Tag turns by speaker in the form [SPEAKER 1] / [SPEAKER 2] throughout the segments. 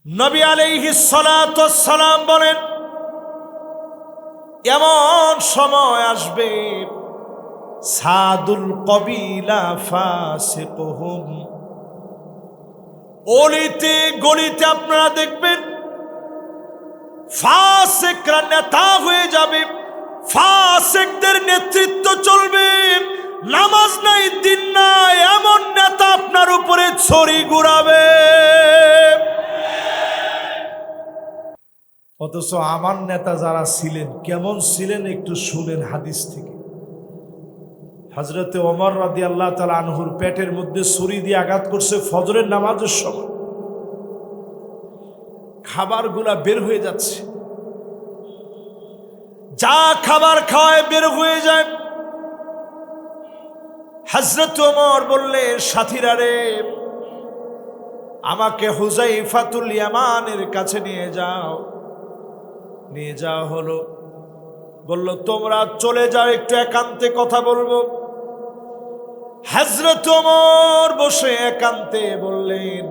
[SPEAKER 1] নবী আলাইহিস সালাতু ওয়াস সালাম বলেন, এমন সময় আসবে সাদুল কবিলা ফাসিকুহুম, অলিতে গলিতে আপনারা দেখবেন ফাসিকরা নেতা হয়ে যাবে, ফাসিকদের নেতৃত্ব চলবে, নামাজ নাই দিন নাই এমন নেতা আপনার উপরে ছড়ি ঘুরাবে। অথচ আমার নেতা যারা ছিলেন কেমন ছিলেন একটু শুনেন হাদিস থেকে। হযরতে ওমর রাদিয়াল্লাহু তাআলা আনহুর পেটের মধ্যে ছুরি দিয়ে আঘাত করছে ফজরের নামাজের সময়, খাবারগুলা বের হয়ে যাচ্ছে, যা খাবার খাওয়ায় বের হয়ে যায়। হযরত ওমর বললেন, সাথীরা রে, আমাকে হুযায়ফাতুল ইয়ামানের কাছে নিয়ে যাও। নিয়ে যাওয়া হলো, বলল তোমরা চলে যাও, একটু একান্তে কথা বলবো। হযরত ওমর বসে একান্তে বললেন,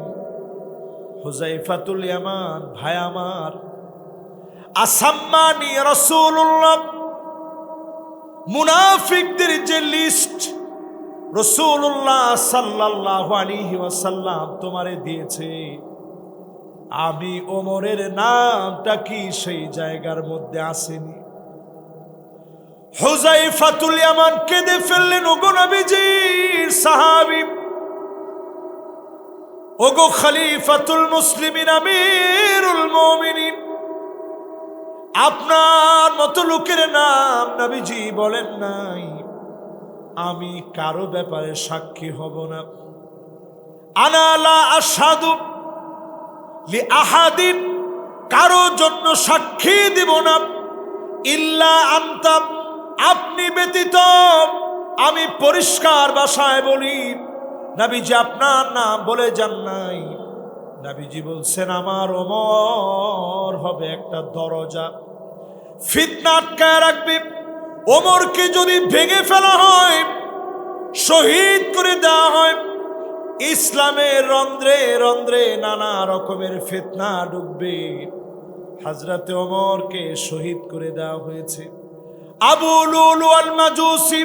[SPEAKER 1] হুযায়ফাতুল ইয়ামান ভাই আমার, আসাম্মানি রাসূলুল্লাহ, মুনাফিকদের যে লিস্ট রাসূলুল্লাহ সাল্লাল্লাহু আলাইহি ওয়াসাল্লাম তোমারে দিয়েছে, আমি ওমরের নামটা কি সেই জায়গার মধ্যে আসেনি? হুযায়ফাতুল ইয়ামান কেঁদে ফেললেন, ওগো নবীজির সাহাবী, ওগো খলিফাতুল মুসলিমিন, আমিরুল মুমিনিন, আপনার মতো লোকের নাম নবীজি বলেন নাই, আমি কারো ব্যাপারে সাক্ষী হব না। আনা লা আশহাদু লি আহাদিন, কারো জন্য সাক্ষী দিব না, ইল্লা আনতা, আপনি ব্যতীত। আমি পরিষ্কার ভাষায় বলি, নবীজি আপনার নাম বলে যান নাই। নবীজি বলছেন আমার ওমর হবে একটা দরজা, ফিতনা আটকায় রাখবে। ওমরকে যদি ভেঙে ফেলা হয়, শহীদ করে দেওয়া হয়, ইসলামের রন্ধ্রে রন্ধ্রে নানা রকমের ফিতনা ঢুকবে। হযরতে ওমরকে শহীদ করে দেওয়া হয়েছে। আবু লুলু আল মাজুসি,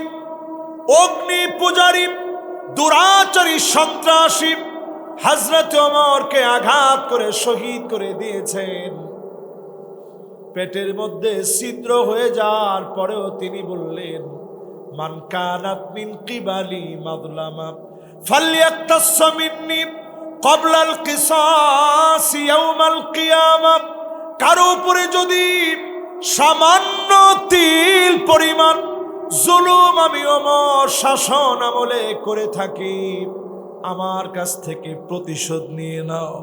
[SPEAKER 1] অগ্নি পূজারী, দুরাচারী, সন্ত্রাসী, হযরতে ওমরকে আঘাত করে শহীদ করে দিয়েছেন। পেটের মধ্যে ছিদ্র হয়ে যাওয়ার পরেও তিনি বললেন, মান কানাত মিন কিবালি মাযলামা ফালইয়াকতাস মিন্নি ক্বাবলাল কিসাস ইয়াউমাল কিয়ামা, কারো উপরে যদি সামান্য তিল পরিমাণ জুলুম আমি ওমর শাসন আমলে করে থাকি, আমার কাছ থেকে প্রতিশোধ নিয়ে নাও।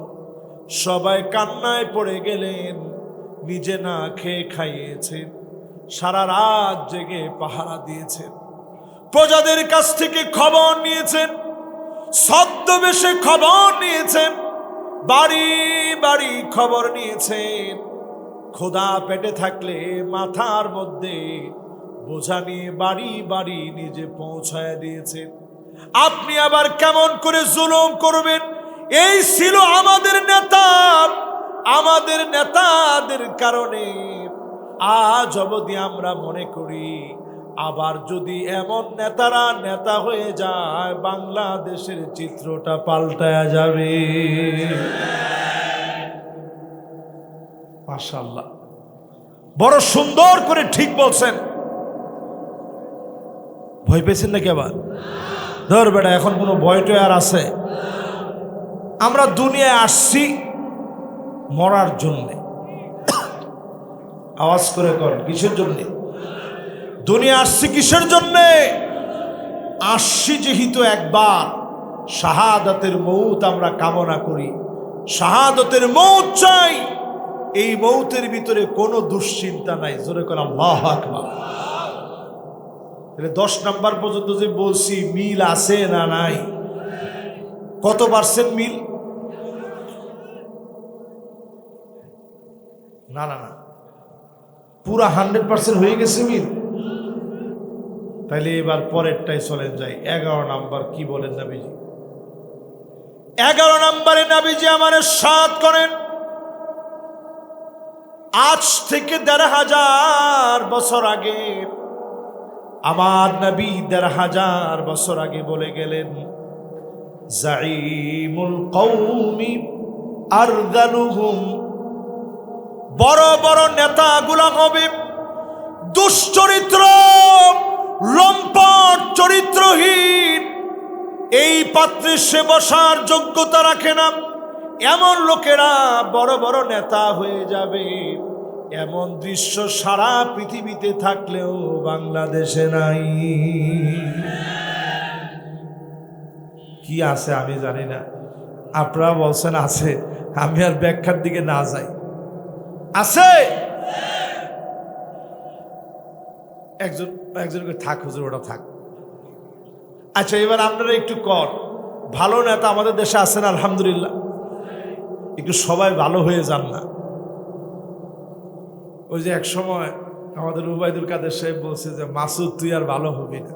[SPEAKER 1] সবাই কান্নায় পড়ে গেলেন। নিজে না খেয়ে খাইয়েছেন, সারা রাত জেগে পাহারা দিয়েছেন, প্রজাদের কাছ থেকে খবর নিয়েছেন, ছদ্মবেশে খবর নিয়েছেন, বাড়ি বাড়ি খবর নিয়েছেন। ক্ষুধা পেটে থাকলে মাথার মধ্যে বোঝা নিয়ে বাড়ি বাড়ি নিজে পৌঁছায় দিয়েছেন। আপনি আবার কেমন করে জুলুম করবেন? এই ছিল আমাদের নেতা। আমাদের নেতাদের কারণে আজ অবধি আমরা মনে করি, আবার যদি এমন নেতারা নেতা হয়ে যায়, বাংলাদেশের চিত্রটা পাল্টায়া যাবে। মাশাআল্লাহ, বড় সুন্দর করে ঠিক বলছেন। ভয় পেয়েছেন নাকি আবার? ধর বেটা, এখন কোনো ভয়টা আর আছে? আমরা দুনিয়ায় আসছি মরার জন্যে। আওয়াজ করে কর, কিসের জন্যে দুনিয়া আসছি? কিসের জন্যে আসছি? যেহেতু একবার শাহাদাতের মৌত আমরা কামনা করি, শাহাদাতের মৌত চাই, এই মৌতের ভিতরে কোনো দুশ্চিন্তা নাই। জোরে করে আল্লাহু আকবার। 10 নাম্বার পর্যন্ত যে বলছি, মিল আছে না নাই? কত পার্সেন্ট মিল? না না না, পুরা 100% হয়ে গেছে মিল। তাইলে এবার পরেরটাই চলে যাই। 11 নাম্বার কি বলেন নবীজি? 11 নম্বরে নবীজি আমার ইরশাদ করেন, আজ থেকে ১৫০০ বছর আগে আমার নবী ১৫০০ বছর আগে বলে গেলেন, জাইমুল কওমি আরদালুহুম, বড় বড় নেতাগুলা হবে দুশ্চরিত্র, লম্পট, চরিত্রহীন, এই পাত্রে সে বসার যোগ্যতা রাখে না, এমন লোকেরা বড় বড় নেতা হয়ে যাবে। এমন দৃশ্য সারা পৃথিবীতে থাকলেও বাংলাদেশে নাই। কি আছে আমি জানি না, আপনারা বলছেন আছে, আমি আর ব্যাখ্যার দিকে না যাই। আছে একজন থাক হুজুর, ওটা থাক। আচ্ছা, এবার আপনারা একটু ভালো নেতা আমাদের দেশে আছেন আলহামদুলিল্লাহ, একটু সবাই ভালো হয়ে যান না। ওই যে এক সময় আমাদের উবাইদুল কাদের সাহেব বলছে যে মাসুদ তুই আর ভালো হবি না।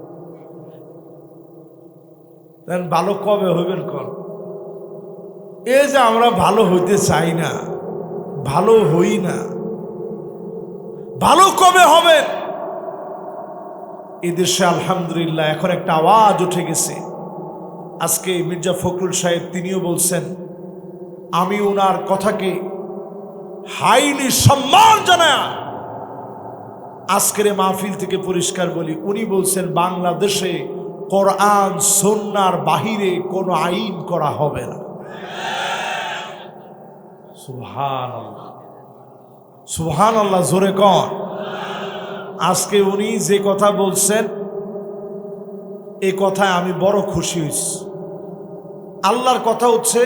[SPEAKER 1] ভালো কবে হইবেন এই যে আমরা ভালো হইতে চাই না, ভালো হই না, ভালো কবে হবেন? এদেশে আলহামদুলিল্লাহ এখন একটা আওয়াজ উঠে গেছে। আজকে মির্জা ফখরুল সাহেব তিনিও বলছেন, আমি ওনার কথাকে হাইলি সম্মান জানাই আজকের মাহফিল থেকে পরিষ্কার বলি, উনি বলছেন বাংলাদেশে কোরআন সুন্নাহর বাহিরে কোনো আইন করা হবে না। সুবহানাল্লাহ, সুবহানাল্লাহ, জোরে কর। আজকে উনি যে কথা বলছেন এই কথায় আমি বড় খুশি হয়েছি। আল্লাহর কথা হচ্ছে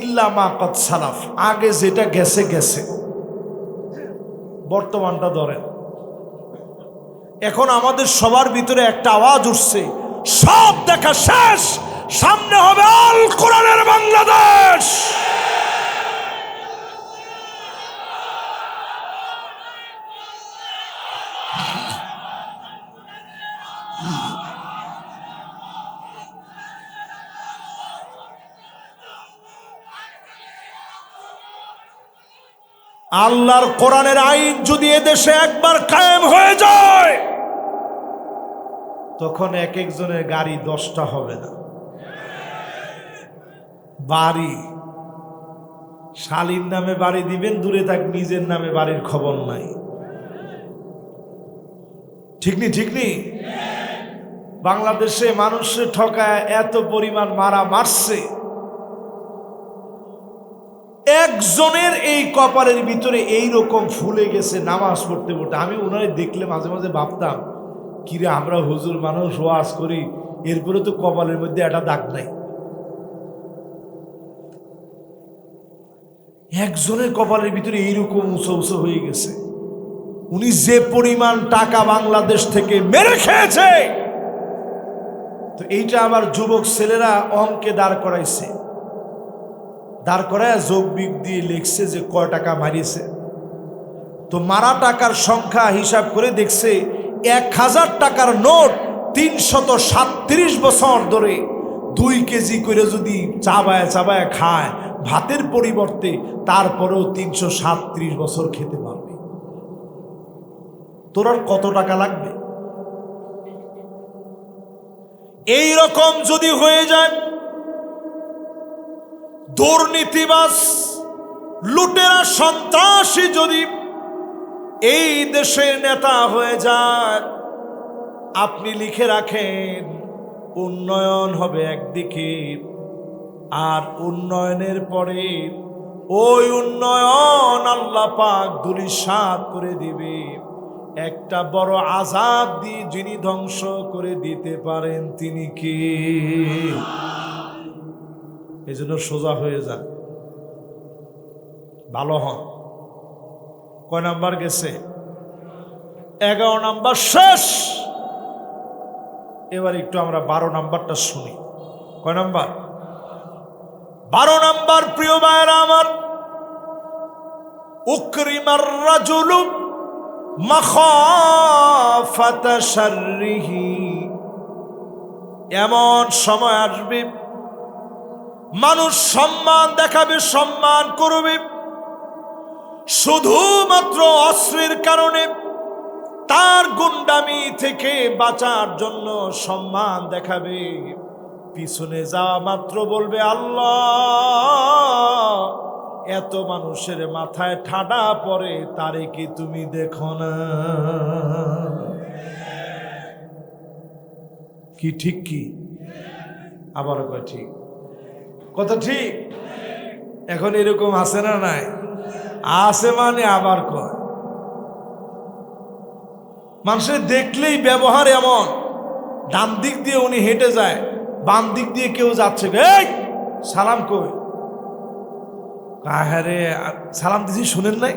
[SPEAKER 1] ইল্লা মা কাদ সালাফ, আগে যেটা গেছে গেছে, বর্তমানটা ধরেন। এখন আমাদের সবার ভিতরে একটা আওয়াজ উঠছে, সব দেখা শেষ, সামনে হবে আল কোরআনের বাংলাদেশ। আল্লাহর কোরআনের আইন যদি এদেশে একবার কায়েম হয়ে যায়, তখন এক একজনের গাড়ি 10টা হবে না। বাড়ি শালীর নামে বাড়ি দিবেন, দূরে থাক নিজের নামে বাড়ির খবর নাই। ঠিক নি? ঠিক নি? বাংলাদেশে মানুষের ঠকায় এত পরিমাণ মারছে, একজনের এই কপালের ভিতরে এই রকম ফুলে গেছে নামাজ পড়তে পড়তে। আমি ওনারে দেখলে মাঝে মাঝে ভাবতাম, কিরে আমরা হুজুর মানুষ ওয়াজ করি, এরপরে তো কপালের মধ্যে একটা দাগ নাই। একজনের কপালের ভিতরে এইরকম উঁচু উঁচু হয়ে গেছে। উনি যে পরিমাণ টাকা বাংলাদেশ থেকে মেরে খেয়েছে, তো এইটা আবার যুবক ছেলেরা অঙ্কে দাঁড় করাইছে, দাঁড় করায় যোগ বিগ দিয়ে লিখছে যে কয় টাকা মারিয়েছে। তো মারা টাকার সংখ্যা হিসাব করে দেখছে 1000 টাকার নোট 337 বছর ধরে 2 কেজি করে যদি চাবায় চাবায় খায় ভাতের পরিবর্তে, তারপরেও 337 বছর খেতে পারবে। তোর আর কত টাকা লাগবে? এই রকম যদি হয়ে যায়, দুর্নীতিবাজ লুটেরা সন্ত্রাসী যদি এই দেশের নেতা হয়ে যায়, আপনি লিখে রাখেন উন্নয়ন হবে একদিকে, আর উন্নয়নের পরে ওই উন্নয়ন আল্লাহ পাক ধূলিসাৎ করে দিবে একটা বড় আযাব দিয়ে। যিনি ধ্বংস করে দিতে পারেন তিনি কি? এই জন্য সোজা হয়ে যান, ভালো হন। কয় নাম্বার গেছে? 11 নাম্বার শেষ। এবার একটু আমরা 12 নাম্বারটা শুনি। কয় নাম্বার? 12 নাম্বার। প্রিয় ভাইরা আমার, উকরিমার রাজুলু মাখাফাতা শাররিহি, এমন সময় আসবে মানুষ সম্মান দেখাবে, সম্মান করবে, শুধুমাত্র অস্ত্রের কারণে তার গুন্ডামি থেকে বাঁচার জন্য সম্মান দেখাবে, পিছনে যাওয়া মাত্র বলবে আল্লাহ এত মানুষের মাথায় ঠাডা পড়ে, তারে কি তুমি দেখো না? কি ঠিক? কি আবার কয় ঠিক? কথা ঠিক? এখন এরকম আছে না নাই? আছে মানে আবার কয়। মানুষের দেখলেই ব্যবহার এমন, ডান দিক দিয়ে উনি হেঁটে যায়, বাম দিক দিয়ে কেউ যাচ্ছে, এই সালাম কই? কাহারে সালাম দিছি শুনেন নাই?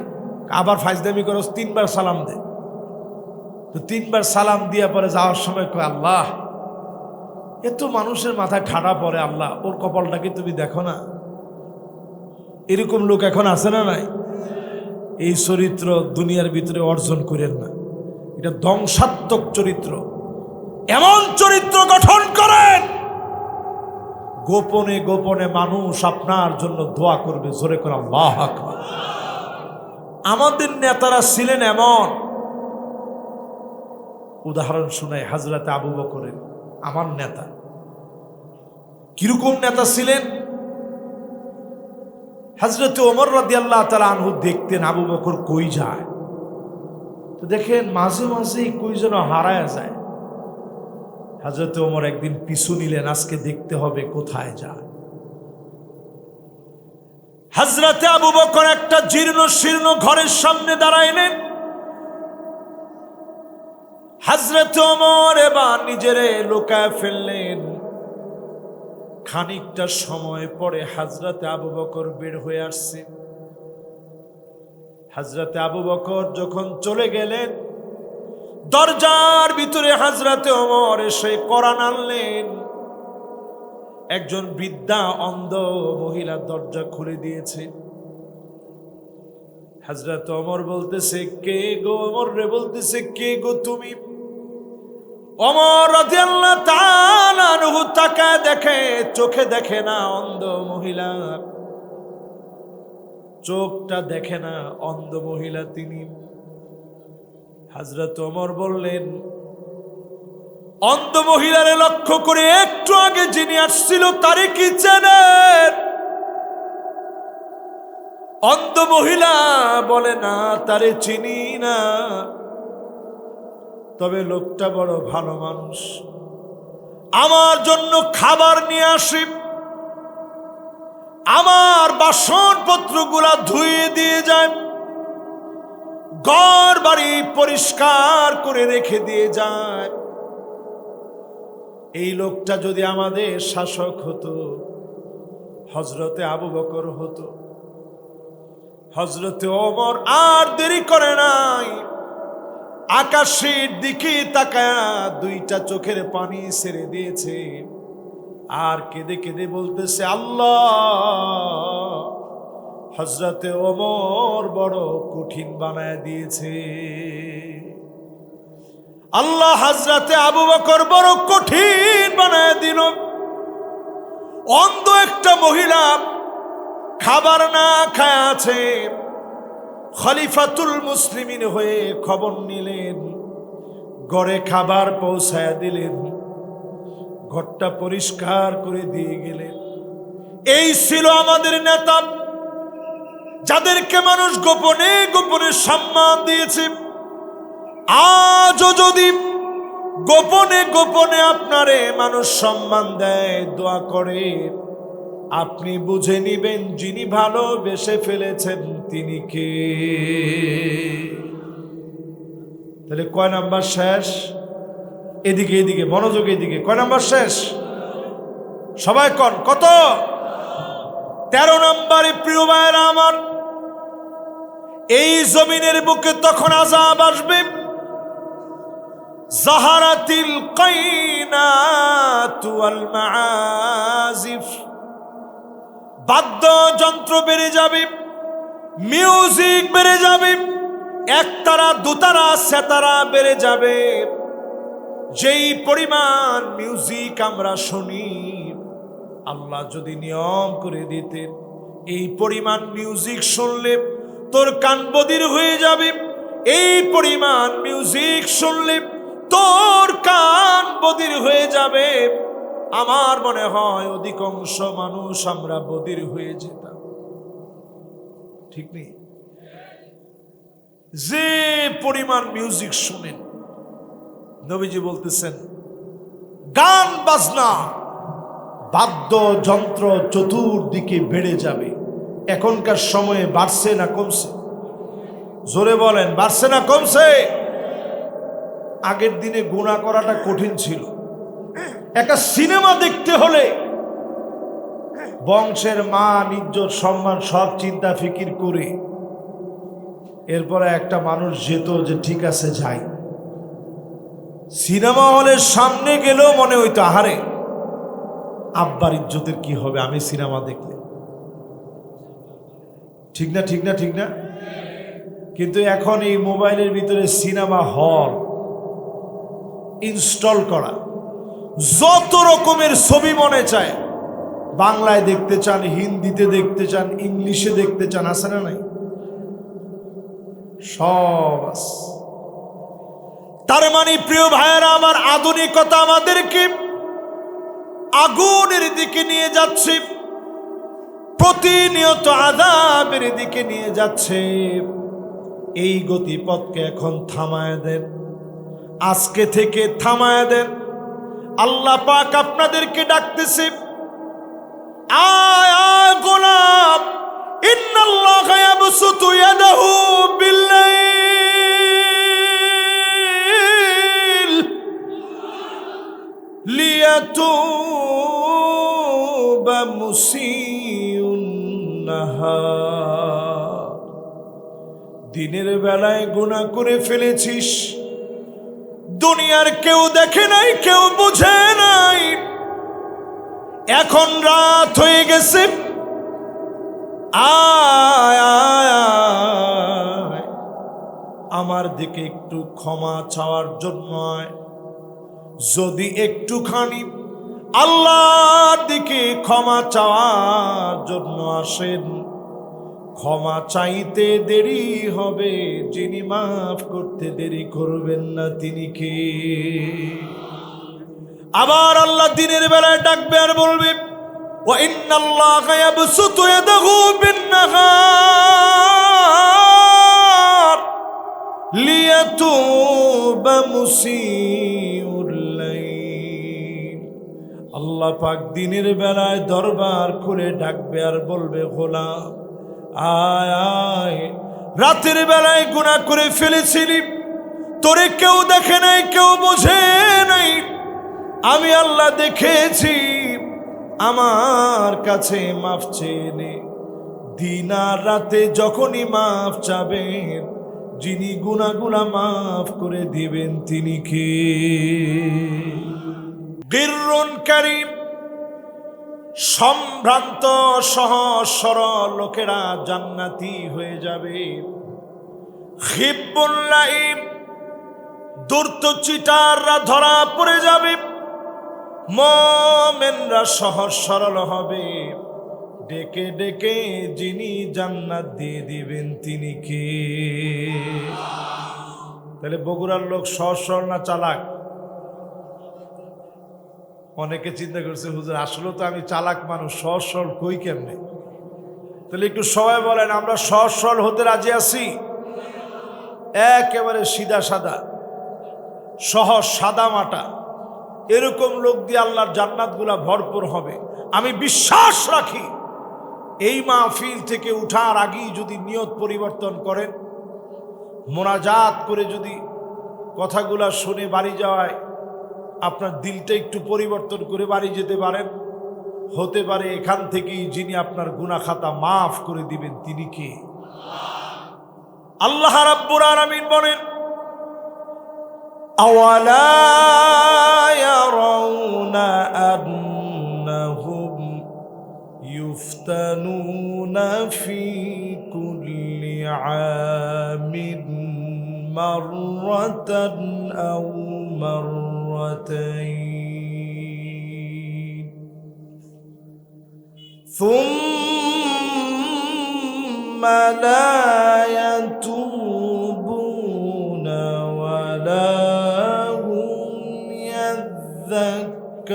[SPEAKER 1] আবার ফাইজদামি করো, 3 বার সালাম দে। তো 3 বার সালাম দিয়া পরে যাওয়ার সময় কয় আল্লাহ এত মানুষের মাথায় ঠাডা পড়ে, আল্লাহ ওর কপালটাকে তুমি দেখো না? এরকম লোক এখন আছে না নাই? এই চরিত্র দুনিয়ার ভিতরে অর্জন করেন না, এটা ধ্বংসাত্মক চরিত্র। এমন চরিত্র গঠন করেন গোপনে গোপনে মানুষ আপনার জন্য দোয়া করবে। জোরে করে আল্লাহু আকবার। আমাদের নেতারা ছিলেন এমন, উদাহরণ শুনাই হযরত আবু বকরের, আমার নেতা। কিরকম নেতা ছিলেন? হযরত ওমর রাদিয়াল্লাহু তাআলা আনহু দেখতেন আবু বকর কই যায়, তো দেখেন মাঝে মাঝেই কই যেন হারায় যায়। হযরত ওমর একদিন পিছু নিলেন, আজকে দেখতে হবে কোথায় যায়। হযরত আবু বকর একটা জীর্ণ শীর্ণ ঘরের সামনে দাঁড়াইলেন। হযরত ওমর এবার নিজেরে লুকায় ফেললেন। খানিকটা সময় পরে হযরত আবু বকর বের হয়ে আসছে। হযরত আবু বকর যখন চলে গেলেন, দরজার ভিতরে হযরত ওমর এসে কোরআন আনলেন। একজন বৃদ্ধা অন্ধ মহিলা দরজা খুলে দিয়েছে। হযরত ওমর বলতেছে কে গো? ওমর রে বলতেছে কে গো তুমি? ওমর রাদিয়াল্লাহু তাআলা আনহু তাকায় দেখে, চোখে দেখে না, অন্ধ মহিলা, চোখটা দেখে না, অন্ধ মহিলা তিনি। হযরত ওমর বললেন, অন্ধ মহিলারে লক্ষ্য করে, একটু আগে যিনি আসছিল তারে কি চেনেন? অন্ধ মহিলা বলে না, তারে চিনি না, তবে লোকটা বড় ভালো মানুষ, আমার জন্য খাবার নিয়ে আসে, আমার বাসনপত্রগুলা ধুয়ে দিয়ে যায়, ঘর বাড়ি পরিষ্কার করে রেখে দিয়ে যায়। এই লোকটা যদি আমাদের শাসক হতো, হযরতে আবু বকর হতো। হযরতে ওমর আর দেরি করে নাই, আকাশের দিকে তাকায়া 2টা চোখের পানি ছেড়ে দিয়েছে, আর কেঁদে কেঁদে বলতেছে আল্লাহ হযরতে ওমর বড় কঠিন বানায় দিয়েছে, আল্লাহ হযরতে আবু বকর বড় কঠিন বানায় দিল। অন্ধ একটা মহিলা খাবার না খায় আছে, খলিফাতুল মুসলিমিন হয়ে খবর নিলেন, ঘরে খাবার পৌঁছায়া দিলেন, ঘরটা পরিষ্কার করে দিয়ে গেলেন। এই ছিল আমাদের নেতা, যাদেরকে মানুষ গোপনে গোপনে সম্মান দিয়েছে। আজও যদি গোপনে গোপনে আপনারে মানুষ সম্মান দেয়, দোয়া করে, আপনি বুঝে নিবেন যিনি ভালোবেসে ফেলেছেন তিনি কে। তাহলে কয় নাম্বার শেষ? এদিকে এদিকে মনোযোগ, এদিকে কয় নাম্বার শেষ? সবাই কন কত? 13 নম্বরে। প্রিয় ভাইরা আমার, এই জমিনের বুকে তখন আযাব আসবে, জাহারাতিল কাইনাতু ওয়াল মাআজিফ, বাদ্যযন্ত্র বেড়ে যাবে, মিউজিক বেড়ে যাবে, একতারা দুতারা সেতারা বেড়ে যাবে। যেই পরিমাণ মিউজিক আমরা শুনি, আল্লাহ যদি নিয়ম করে দিতেন এই পরিমাণ মিউজিক শুনলে তোর কান বধির হয়ে যাবে। এই পরিমাণ মিউজিক শুনলে তোর কান বধির হয়ে যাবে। আমার মনে হয় অধিকাংশ মানুষ আমরা বধির হয়ে যেতাম, ঠিক নেই? যে পরিমাণ মিউজিক শুনেন, নবীজি বলতেছেন গান বাজনা বাদ্যযন্ত্র চতুর্দিকে বেড়ে যাবে। এখনকার সময়ে বাড়ছে না কমছে? জোরে বলেন, বাড়ছে না কমছে? আগের দিনে গুনাহ করাটা কঠিন ছিল। একটা সিনেমা দেখতে হলে বংশের মান ইজ্জত সম্মান সব চিন্তা ফিকির করে এরপরে একটা মানুষ যেত যে ঠিক আছে যাই। সিনেমা হলের সামনে গেলেও মনে হইতো আহারে আব্বার ইজ্জতের কি হবে আমি সিনেমা দেখলে, ঠিক না? ঠিক না? ঠিক না? কিন্তু এখন এই মোবাইলের ভিতরে সিনেমা হল ইনস্টল করা, যত রকমের ছবি মনে চায়, বাংলায় দেখতে চান, হিন্দিতে দেখতে চান, ইংলিশে দেখতে চান, আছে না নাই? সব আছে। তার মানে প্রিয় ভাইয়েরা আমার, আধুনিকতা আমাদেরকে আগুনের দিকে নিয়ে যাচ্ছে, প্রতিনিয়ত আযাবের দিকে নিয়ে যাচ্ছে। এই গতিপথকে এখন থামায় দেন, আজকে থেকে থামায় দেন। আল্লাহ পাক আপনাদেরকে ডাকতেছে, আয় আয় গোলাম, ইন্নাল্লাহা ইয়াবসুতু ইয়াদাহু বিল্লাইল লিয়াতুবা মুসিউন নাহার। দিনের বেলায় গুনাহ করে ফেলেছিস, দুনিয়ার কেউ দেখে নাই, কেউ বুঝে নাই, এখন রাত হয়ে গেছে, আয় আয় আয় আমার দিকে একটু ক্ষমা চাওয়ার জন্য আয়। যদি একটুখানি আল্লাহর দিকে ক্ষমা চাওয়ার জন্য আসেন, ক্ষমা চাইতে দেরি হবে, যিনি মাফ করতে দেরি করবেন না তিনি কে? আবার আল্লাহ দিনের বেলায় ডাকবে আর বলবে, ওয়া ইন্নাল্লাহা ইয়াবসুতু ইয়াদাহু বিন-নাহার লিয়াতুবা মুসিউল লাইল। আল্লাহ পাক দিনের বেলায় দরবার খুলে ডাকবে আর বলবে, গোলাম আয় আয়, রাতের বেলায় গুনাহ করে ফেলেছিলি, তোরে কেউ দেখে নাই, কেউ বোঝে নাই, আমি আল্লাহ দেখেছি, আমার কাছে মাফ চেয়ে নে। দিন আর রাতে যখনই মাফ চাবেন, যিনি গুনাহগুলো মাফ করে দিবেন তিনি কে? গিররুন কারীম, সম্ভ্রান্ত সহজ সরল লোকেরা জান্নাতি হয়ে যাবে। খিব্বুল লাইম, দুর্ত চিটাররা ধরা পড়ে যাবে। মুমিনরা সহজ সরল হবে। ডেকে ডেকে যিনি জান্নাত দিয়ে দিবেন তিনি কে? তাহলে বগুড়ার লোক সহজ সরল না চালাক? অনেকে চিন্তা করছে হুজুর আসলে তো আমি চালাক মানুষ, সহজ সরল কই কেমনে? তাহলে একটু সবাই বলেন আমরা সহজ সরল হতে রাজি আছি? একেবারে সিধা সাদা সহজ সাদা মাটা এরকম লোক দিয়ে আল্লাহর জান্নাতগুলা ভরপুর হবে। আমি বিশ্বাস রাখি এই মাহফিল থেকে উঠার আগেই যদি নিয়ত পরিবর্তন করেন, মোনাজাত করে যদি কথাগুলা শুনে বাড়ি যাওয়ায় আপনার দিলটা একটু পরিবর্তন করে বাড়ি যেতে পারেন, হতে পারে এখান থেকেই যিনি আপনার গুনাহ খাতা মাফ করে দিবেন তিনি কে? আল্লাহ রাব্বুল আলামিন বলেন, আওয়ালা ইয়ারাউনা আন্নাহুম ইফতানুনা ফি কুল্লি আমিন মাররাতান আও মাররাতাইন ثم لا يتوبون ولا هم يذكرون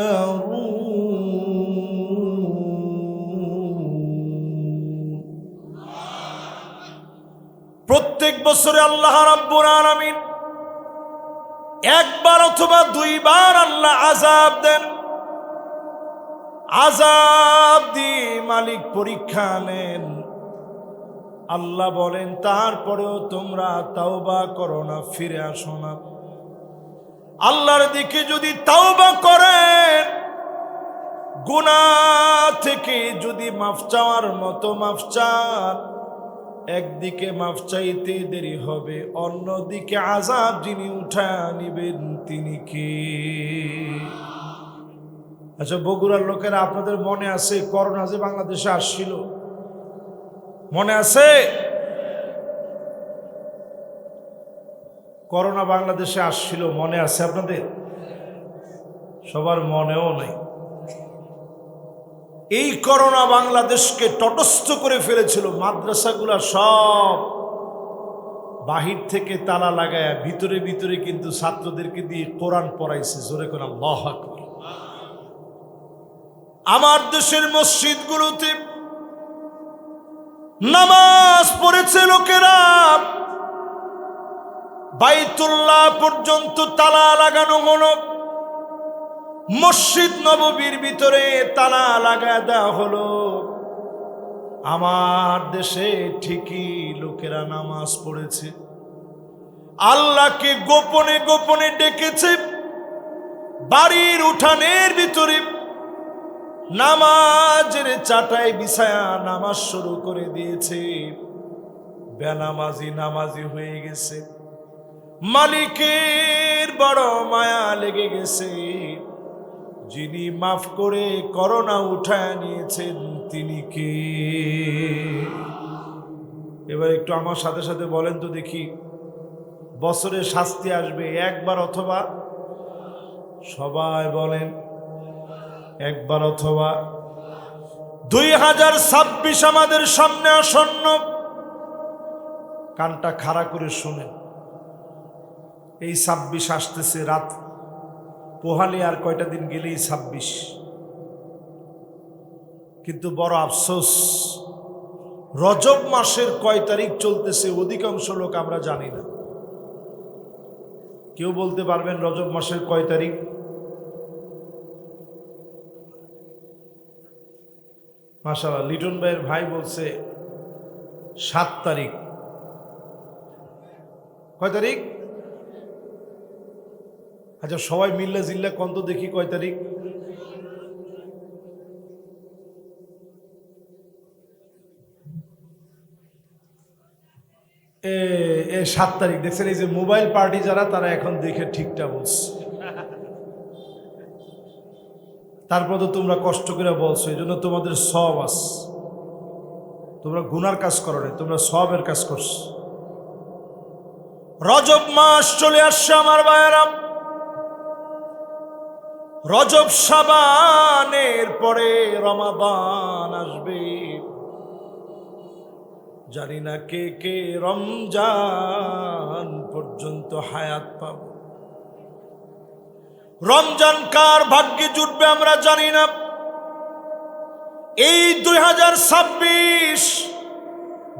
[SPEAKER 1] প্রত্যেক বছরে আল্লাহ রাব্বুল আলামিন একবার অথবা দুইবার আল্লাহ আযাব দেন। আযাব দিয়ে মালিক পরীক্ষা নেন। আল্লাহ বলেন তারপরেও তোমরা তাওবা করো না, ফিরে আসো না। আল্লাহর দিকে যদি তাওবা করেন, গুনাহ থেকে যদি মাফ চাওয়ার মতো মাফ চান, একদিকে মাফ চাইতে দেরি হবে, অন্যদিকে আযাব যিনি উঠা নিবেন তিনি কে? আচ্ছা, বগুড়ার লোকেরা, আপনাদের মনে আছে করোনা যে বাংলাদেশে আসছিল? মনে আছে? করোনা বাংলাদেশে আসছিল, মনে আছে আপনাদের? সবার মনেও নেই। এই করোনা বাংলাদেশকে তটস্থ করে ফেলেছিল। মাদ্রাসাগুলা সব বাহির থেকে তালা লাগায় ভিতরে ভিতরে কিন্তু ছাত্রদেরকে দিয়ে কোরআন পড়াইছে। জোরে কোন আল্লাহু আকবার। আমার দেশের মসজিদগুলোতে নামাজ পড়েছে লোকেরা, বাইতুল্লাহ পর্যন্ত তালা লাগানো হলো, মসজিদ নববীর ভিতরে তালা লাগায় দেওয়া হলো। আমার দেশে ঠিকই লোকেরা নামাজ পড়েছে, আল্লাহকে গোপনে গোপনে ডেকেছে, বাড়ির উঠানের ভিতরে নামাজের চাটাই বিছায়া নামাজ শুরু করে দিয়েছে। বেনামাজি নামাজি হয়ে গেছে। মালিকের বড় মায়া লেগে গেছে। যিনি মাফ করে করোনা উঠায় নিয়েছেন তিনি কে? এবার একটু আমার সাথে সাথে বলেন তো দেখি, বছরে শাস্তি আসবে একবার অথবা, সবাই বলেন একবার অথবা। 2026 আমাদের সামনে আসন্ন। কানটা খাড়া করে শুনেন, এই 26 আসতেছে। রাত পোহালে আর কয়টা দিন গেলেই 26। কিন্তু বড় আফসোস, রজব মাসের কয় তারিখ চলতেছে অধিকাংশ লোক আমরা জানি না। কেউ বলতে পারবেন রজব মাসের কয় তারিখ? মাশাআল্লাহ, লিটন ভাইয়ের ভাই বলছে 7 তারিখ। কয় তারিখ? আচ্ছা, সবাই মিল্লা জিল্লা কন্ত দেখি কয় তারিখ? এ 7 তারিখ। দেখছেন, এই যে মোবাইল পার্টি যারা, তারা এখন দেখে ঠিকটা বলছে। তারপর তো তোমরা কষ্ট করে বলছো, এই জন্য তোমাদের সওয়াব আছে। তোমরা গুনার কাজ করো না, তোমরা সওয়াবের কাজ করছো। রজব মাস চলে আসছে আমার ভাইয়েরা। রজব শাবানের পরে রমাদান আসবে। জানি না কে কে রমজান পর্যন্ত হায়াত পাব। রমজান কার ভাগ্যে জুটবে আমরা জানি না। এই 2026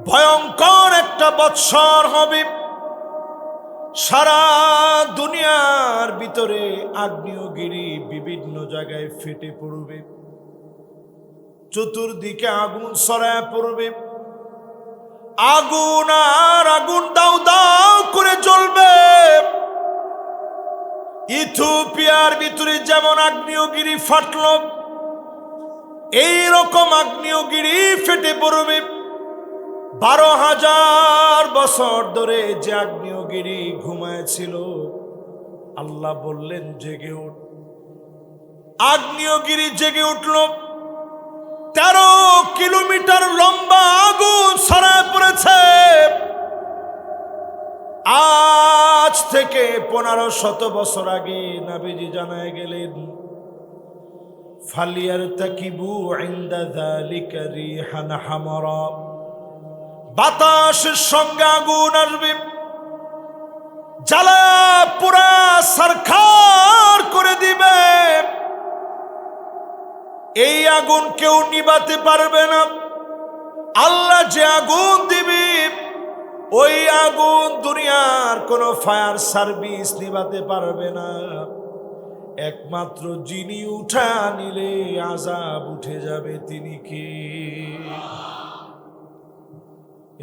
[SPEAKER 1] ভয়ঙ্কর একটা বৎসর হবে। সারা দুনিয়ার ভিতরে আগ্নেয়গিরি বিভিন্ন জায়গায় ফেটে পড়বে, চতুর্দিকে আগুন ছড়ায় পড়বে। আগুন আর আগুন দাউ দাউ করে জ্বলবে। ইথিওপিয়ার ভিতরে যেমন আগ্নেয়গিরি ফাটল, এইরকম আগ্নেয়গিরি ফেটে পড়বে। 12,000 বছর ধরে যে আগ্নেয়গিরি ঘুমায়ছিল, আল্লাহ বললেন জেগে উঠ। আগ্নেয়গিরি জেগে উঠল। 13 কিলোমিটার লম্বা আগুন ছড়ায় পড়েছে। আজ থেকে 1500 বছর আগে নবীজি জানায় গেলেন, ফালিয়ারতাকিবু ইনদা যালিকা রিহান হামারা। বাতাসের সঙ্গে আগুন আসবে, জ্বালা পুরা সারখার করে দিবে। এই আগুন কেউ নিভাতে পারবে না। আল্লাহ যে আগুন দিবে, ওই আগুন দুনিয়ার কোন ফায়ার সার্ভিস নিভাতে পারবে না। একমাত্র যিনি উঠা নিলে আযাব উঠে যাবে, তিনি কে?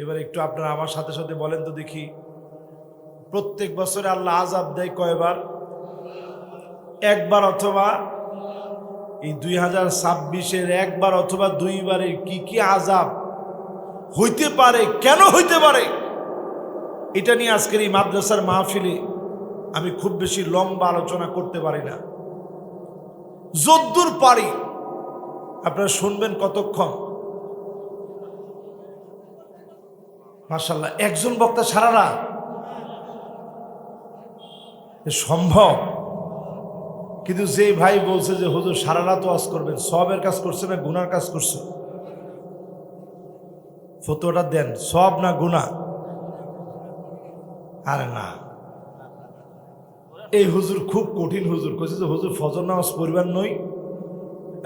[SPEAKER 1] এবার একটু আপনারা আমার সাথে সাথে বলেন তো দেখি, প্রত্যেক বছরে আল্লাহ আযাব দেয় কয়বার? একবার, অথবা এই 2026-এর একবার অথবা দুইবারের কি কি আযাব হইতে পারে, কেন হইতে পারে, এটা নিয়ে আজকের এই মাদ্রাসার মাহফিলে আমি খুব বেশি লম্বা আলোচনা করতে পারি না। যদ্দূর পারি আপনারা শুনবেন। কতক্ষণ? মাশাআল্লাহ, একজন বক্তা সারা রাত সম্ভব? কিন্তু যে ভাই বলছে যে হুজুর সারা রাত ওয়াজ করবেন, সওয়াবের কাজ করছে না গুনার কাজ করছে? ফতোয়াটা দেন, সওয়াব না গুনাহ? আরে না, এই হুজুর খুব কঠিন হুজুর কইছে যে হুজুর ফজর নামাজ পড়বেন নই,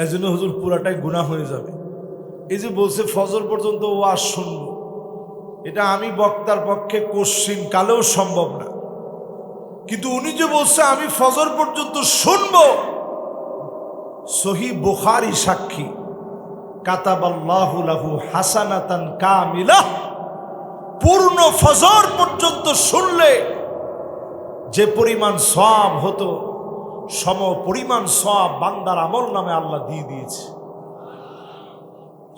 [SPEAKER 1] এই জন্য হুজুর পুরাটাই গুনাহ হয়ে যাবে। এই যে বলছে ফজর পর্যন্ত ওয়াজ শুনবো, এটা আমি বক্তার পক্ষে কোশ্চিন কালেও সম্ভব না। কিন্তু উনি যে বলছে আমি ফজর পর্যন্ত শুনবো, সহিহ বুখারী সাক্ষী, কাতাবাল্লাহু লাহু হাসানাতান কামিলাহ, পূর্ণ ফজর পর্যন্ত শুনলে যে পরিমাণ সওয়াব হতো, সম পরিমাণ সওয়াব বান্দার আমল নামে আল্লাহ দিয়ে দিয়েছে।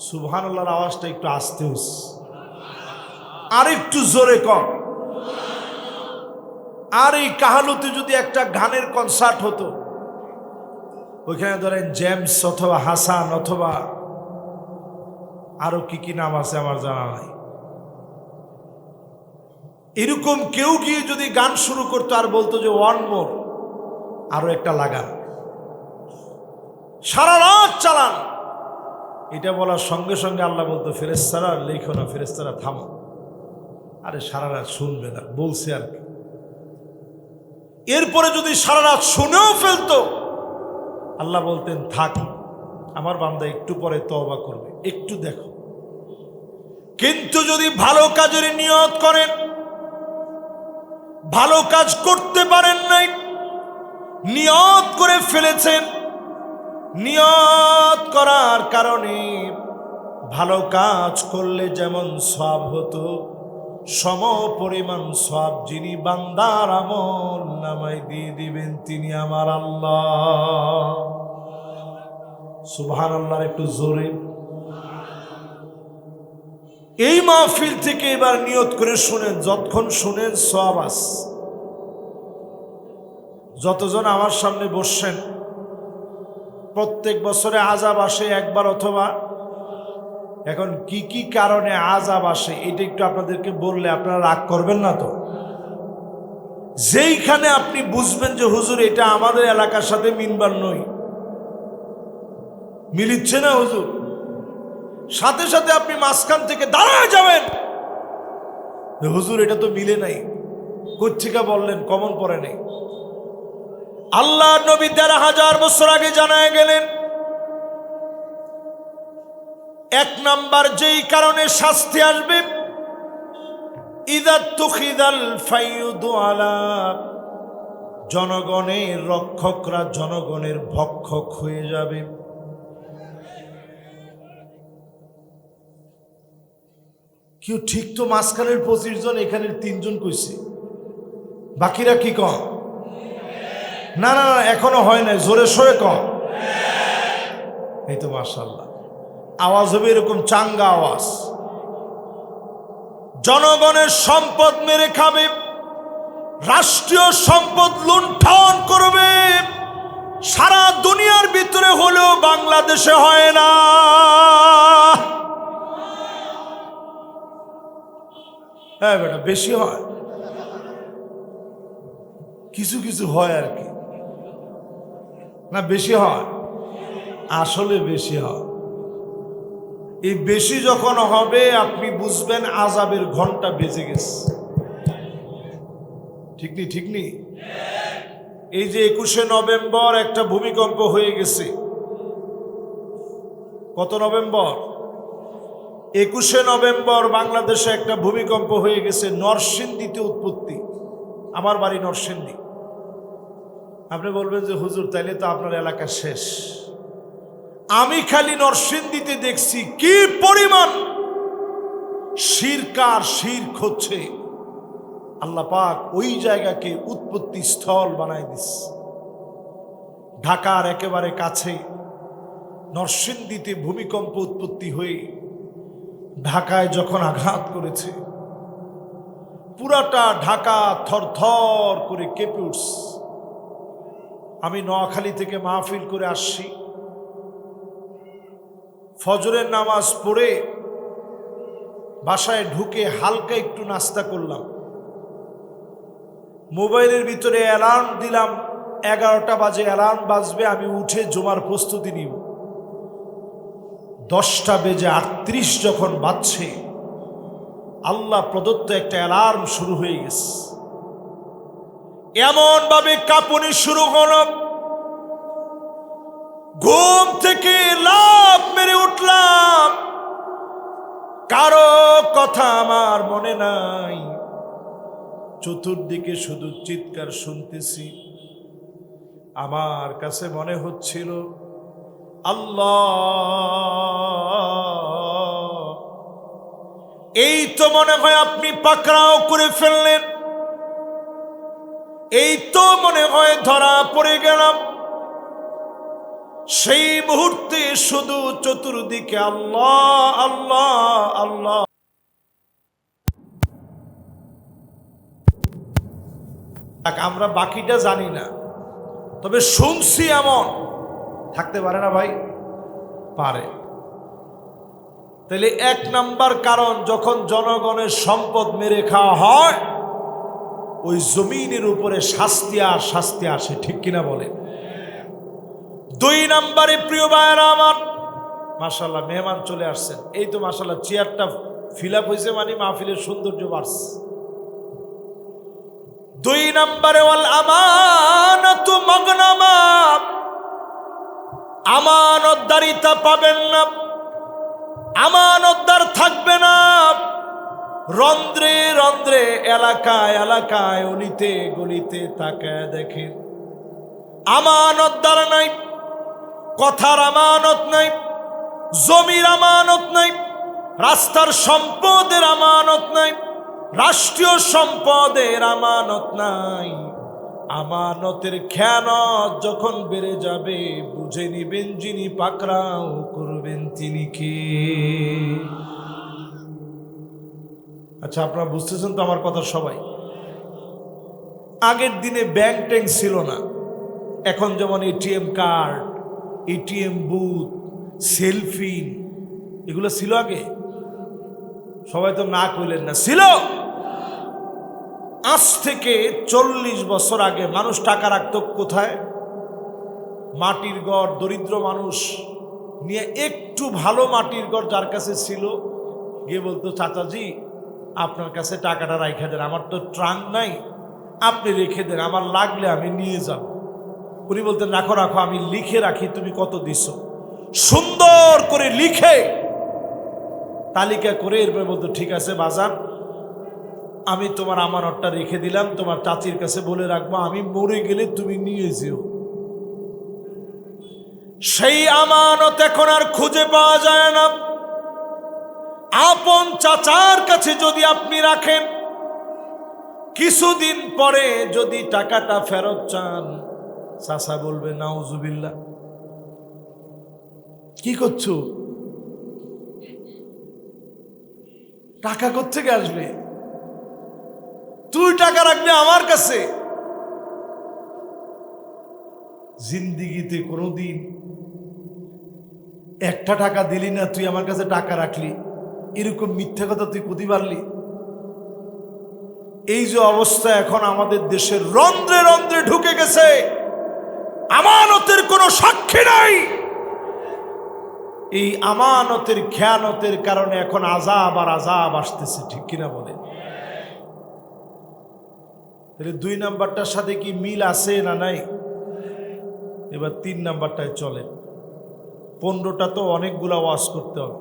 [SPEAKER 1] সুবহানাল্লাহর আওয়াজটা একটু আস্তে হইছে, আর একটু জোরে কর। আর এই কাহালুতে যদি একটা গানের কনসার্ট হতো, ওইখানে ধরেন জেমস অথবা হাসান অথবা আরো কি কি নাম আছে আমার জানা নাই, এরকম কেউ গিয়ে যদি গান শুরু করতো আর বলতো যে ওয়ান মোর, আরো একটা লাগান, সারা রাত চালান, এটা বলার সঙ্গে সঙ্গে আল্লাহ বলতো ফেরেশতারা লেখো না, ফেরেশতারা থামো। আরে সারা রাত শুনবে না বলছে আর কি। এরপরে যদি সারা রাত শুনেও ফেলতো, আল্লাহ বলতেন থাক, আমার বান্দা একটু পরে তওবা করবে, একটু দেখো। কিন্তু যদি ভালো কাজের নিয়ত করেন, ভালো কাজ করতে পারেন নাই, নিয়ত করে ফেলেছেন, নিয়ত করার কারণে ভালো কাজ করলে যেমন সওয়াব হতো, সম পরিমাণ সওয়াব যিনি বান্দার আমল নামায় দিয়ে দিবেন, তিনি আমার আল্লাহ। সুবহানাল্লাহ, একটু জোরে। এই মাহফিল থেকে এবার নিয়ত করে শুনেন, যতক্ষণ শুনেন সওয়াব আছে। যতজন আমার সামনে বসছেন, প্রত্যেক বছরে আযাব আসে একবার অথবা, এখন কি কি কারণে আযাব আসে এটা একটু আপনাদেরকে বললে আপনারা রাগ করবেন না তো? যেইখানে আপনি বুঝবেন যে হুজুর এটা আমাদের এলাকার সাথে মিনবার নই, মিলিচ্ছে না হুজুর, সাথে সাথে আপনি মাঝখান থেকে দাঁড়ায় যাবেন, হুজুর এটা তো মিলে নাই, কোত্থেকে বললেন, কমন পড়ে নেই। আল্লাহ নবী ১৩,০০০ বছর আগে জানায় গেলেন, এক নাম্বার যেই কারণে শাস্তি আসবে, ইযা তুখিদাল ফাইয়ুদু আলা, জনগণের রক্ষকরা জনগণের ভক্ষক হয়ে যাবে। কেউ ঠিক তো মাঝখানের ২৫ জন, এখানের ৩ জন কইছে, বাকিরা কি কম? না না না, এখনো হয় নাই, জোরে সোরে কম। এই তো মাশাআল্লাহ, আওয়াজ হবে এরকম চাঙ্গা আওয়াজ। জনগণের সম্পদ মেরে খাবে, রাষ্ট্রীয় সম্পদ লুণ্ঠন করবে, সারা দুনিয়ার ভিতরে হলেও বাংলাদেশে হয় না। হ্যাঁ বেটা, বেশি হয়, কিছু কিছু হয় আর কি, না বেশি হয়, আসলে বেশি হয়। এই বেশি যখন হবে আপনি বুঝবেন আযাবের ঘন্টা বেজে গেছে। ঠিক নি? ঠিক নি? এই যে 21শে নভেম্বর একটা ভূমিকম্প হয়ে গেছে। কত নভেম্বর? 21শে নভেম্বর বাংলাদেশে একটা ভূমিকম্প হয়ে গেছে। নরসিংদীতে উৎপত্তি। আমার বাড়ি নরসিংদী। আপনি বলবেন যে হুজুর তাইলে তো আপনার এলাকা শেষ। আমি খালি নরসিংদীতে দেখছি কি পরিমাণ শিরকার শিরক হচ্ছে। আল্লাহ পাক ওই জায়গাকে উৎপত্তি স্থল বানায় দিস। ঢাকার একেবারে কাছে নরসিংদীতে ভূমিকম্প উৎপত্তি হয়ে ঢাকায় যখন আঘাত করেছে, পুরাটা ঢাকা থরথর করে কেঁপে উঠছে। আমি নোয়াখালী থেকে মাহফিল করে আসছি। ফজরের নামাজ পড়ে বাসায় ঢুকে হালকা একটু নাস্তা করলাম। মোবাইলের ভিতরে অ্যালার্ম দিলাম, 11টা বাজে অ্যালার্ম বাজবে, আমি উঠে জুমার প্রস্তুতি নিব। 10টা বেজে 38 যখন বাজছে, আল্লাহ প্রদত্ত একটা অ্যালার্ম শুরু হয়ে গেছে। এমন ভাবে কাঁপুনি শুরু হলো, ঘুম থেকে লাফ মেরে উঠলাম। কারো কথা আমার মনে নাই, চতুর্দিকে শুধু চিৎকার শুনতেছি। আমার কাছে মনে হচ্ছিল আল্লাহ, এই তো মনে হয় আপনি পাকড়াও করে ফেললেন, এই তো মনে হয় ধরা পড়ে গেলাম। সেই মুহূর্তে শুধু চতুর্দিকে আল্লাহ আল্লাহ আল্লাহ। আমরা বাকিটা জানি না, তবে শুনছি এমন থাকতে পারে না ভাই? পারে। তাহলে 1 নাম্বার কারণ, যখন জনগণের সম্পদ মেরে খাওয়া হয় ওই জমিনের উপরে শাস্তি আর শাস্তি আসে। ঠিক কিনা বলে? 2 নাম্বারে প্রিয় ভাইয়েরা আমার, মাশাআল্লাহ মেহমান চলে আসছেন। এই তো মাশাআল্লাহ চেয়ারটা ফিল আপ হয়েছে, মানে মাহফিলের সৌন্দর্য বাড়ছে। 2 নাম্বারে ওয়াল আমানাতু মাগনামা, আমানতদারিতা পাবেন না, আমানতদার থাকবে না। রন্ধ্রে রন্ধ্রে, এলাকায় এলাকায়, অলিতে গলিতে তাকায় দেখেন, আমানতদার নাই, কথার আমানত নাই, জমির আমানত নাই, রাস্তার সম্পদের আমানত নাই, রাষ্ট্রীয় সম্পদের আমানত নাই। আমানতের খেয়ানত যখন বেড়ে যাবে, বুঝে নিবেন যিনি পাকড়াও করবেন তিনি কে। আচ্ছা, আপনারা বুঝতেছেন তো আমার কথা? সবাই আগের দিনে ব্যাংক ট্যাঙ্ক ছিল না, এখন যেমন ATM card, ATM booth, selfie, এগুলো ছিল আগে? সবাই তো না কইলেন না, ছিল। আজ থেকে 40 বছর আগে মানুষ টাকা রাখতো কোথায়? মাটির ঘর। দরিদ্র মানুষ নিয়ে একটু ভালো মাটির ঘর যার কাছে ছিল, গিয়ে বলতো চাচাজি আপনার কাছে টাকাটা রাখা দেন, আমার তো ট্রাঙ্ক নাই, আপনি রেখে দেন, আমার লাগলে আমি নিয়ে যাব। উনি বলতেন রাখো রাখো, আমি লিখে রাখি তুমি কত দিছো। সুন্দর করে লিখে তালিকা করে এরপরে বলতো ঠিক আছে বাজান, আমি তোমার আমানতটা রেখে দিলাম, তোমার চাচির কাছে বলে রাখবো, আমি মরে গেলে তুমি নিয়ে যেও। সেই আমানত এখন আর খুঁজে পাওয়া যায় না। আপন চাচার কাছে যদি আপনি রাখেন, কিছুদিন পরে যদি টাকাটা ফেরত চান, চাচা বলবে নাউজুবিল্লাহ, কি করছো? টাকা কোত্থেকে আসবে? তুই টাকা রাখবি আমার কাছে? জিন্দিগিতে কোনোদিন একটা টাকা দিলি না, তুই আমার কাছে টাকা রাখলি, এরকম মিথ্যা কথা তুই কোথায় পারলি? এই যে অবস্থা এখন আমাদের দেশের রন্ধ্রে রন্ধ্রে ঢুকে গেছে, আমানতের কোনো সাক্ষী নাই। এই আমানতের খেয়ানতের কারণে এখন আযাব আর আযাব আসতেছে, ঠিক কিনা বলে? তাহলে 2 নাম্বারটার সাথে কি মিল আছে না নাই? এবার 3 নাম্বারটায় চলে। 15টা তো অনেকগুলা ওয়াজ করতে হবে।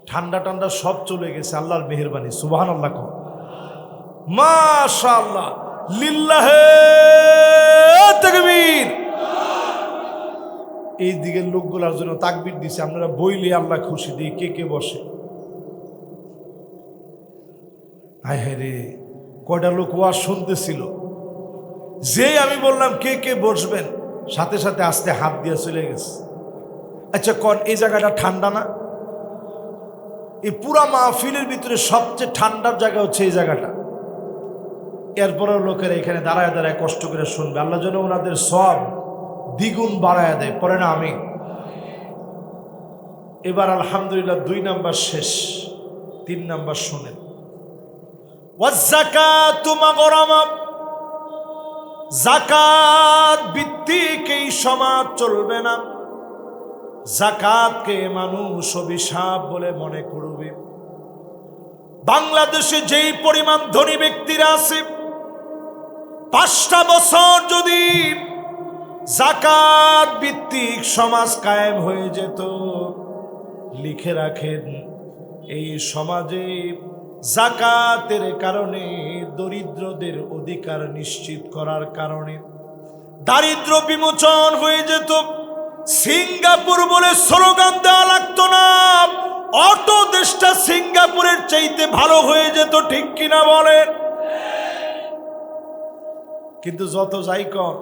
[SPEAKER 1] ঠান্ডা ঠান্ডা সব চলে গেছে, আল্লাহর মেহেরবানি। সুবহানাল্লাহ, মাশাআল্লাহ, লিল্লাহে তাকবীর। এই দিকের লোকগুলার জন্য তাকবীর দিছে। আপনারা বইলে আল্লাহ খুশি। দিয়ে কে কে বসে? হায় হায় রে, কয়টা লোক ওয়াজ শুনতেছিল, যেই আমি বললাম কে কে বসবেন, সাথে সাথে আস্তে হাত দিয়ে চলে গেছে। আচ্ছা কোন এই জায়গাটা ঠান্ডা না? এই পুরা মাহফিলের ভিতরে সবচেয়ে ঠান্ডার জায়গা হচ্ছে এই জায়গাটা। এরপরেও লোকেরা এখানে দাঁড়ায় দাঁড়ায় কষ্ট করে শুনবে। আল্লাহ যেন ওনাদের সব দ্বিগুণ বাড়ায় দেয়, পরে না আমি। এবার আলহামদুলিল্লাহ 2 নাম্বার শেষ, 3 নাম্বার শোনেন। ওয়াজ্জাকাতু মাগরামা, যাকাত ভিত্তিক এই সমাজ চলবে না। যাকাতকে মানুষ অভিশাপ বলে মনে করবে। বাংলাদেশে যেই পরিমাণ ধনী ব্যক্তিরা আছে, 5টা বছর যদি যাকাত ভিত্তিক সমাজ কায়েম হয়ে যেত, লিখে রাখেন এই সমাজে যাকাতের কারণে, দরিদ্রদের অধিকার নিশ্চিত করার কারণে দারিদ্র বিমোচন হয়ে যেত। সিঙ্গাপুর বলে স্লোগান দেওয়া লাগতো না, অটো দেশটা সিঙ্গাপুরের চাইতে ভালো হয়ে যেত, ঠিক কিনা বলেন? কিন্তু যত যাই কম,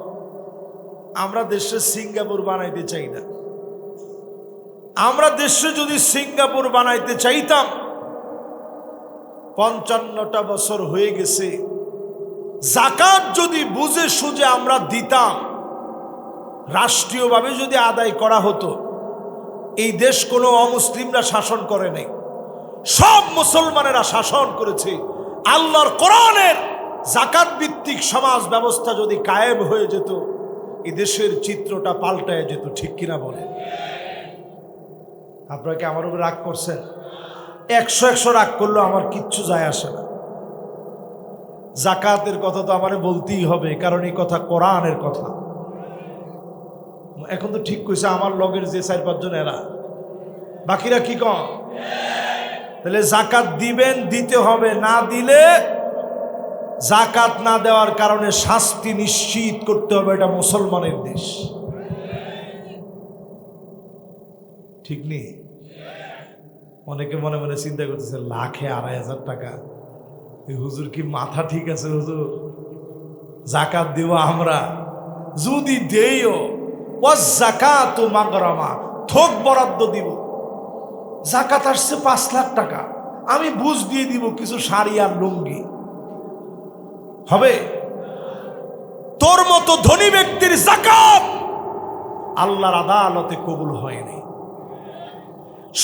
[SPEAKER 1] আমরা দেশে সিঙ্গাপুর বানাইতে চাই না। আমরা দেশে যদি সিঙ্গাপুর বানাইতে চাইতাম, 55টা বছর হয়ে গেছে, যাকাত যদি বুঝে সুঝে আমরা দিতাম, রাষ্ট্রীয়ভাবে যদি আদায় করা হতো, এই দেশ কোনো অমুসলিমরা শাসন করে নাই, সব মুসলমানেরা শাসন করেছে। আল্লাহর কোরআনের যাকাত ভিত্তিক সমাজ ব্যবস্থা যদি কায়েম হয়ে যেত, এই দেশের চিত্রটা পাল্টায় যেত, ঠিক কিনা বলে? আপনারা কি আমার উপর রাগ করছেন? 100 রাগ করলেও আমার কিচ্ছু যায় আসে না। যাকাতের কথা তো আমারে বলতেই হবে, কারণ এই কথা কোরআনের কথা। এখন তো ঠিক কইছে আমার লগের যে 4-5 জন, এরা বাকিরা কি কম? তাহলে যাকাত দিবেন, দিতে হবে। না দিলে যাকাত না দেওয়ার কারণে শাস্তি নিশ্চিত করতে হবে। এটা মুসলমানের দেশ, ঠিক নেই? অনেকে মনে মনে চিন্তা করতেছে, লাখে 2,500 টাকা, হুজুর কি মাথা ঠিক আছে? হুজুর যাকাত দিব আমরা, যদি দেইও ওয়াজ্জাকাতু মাগরামা, থোক বরাদ্দ দিব। যাকাত আসছে 5 লাখ টাকা, আমি বুঝ দিয়ে দিব কিছু শাড়ি আর লুঙ্গি, হবে? তোর মতো ধনী ব্যক্তির যাকাত আল্লাহর আদালতে কবুল হয়নি।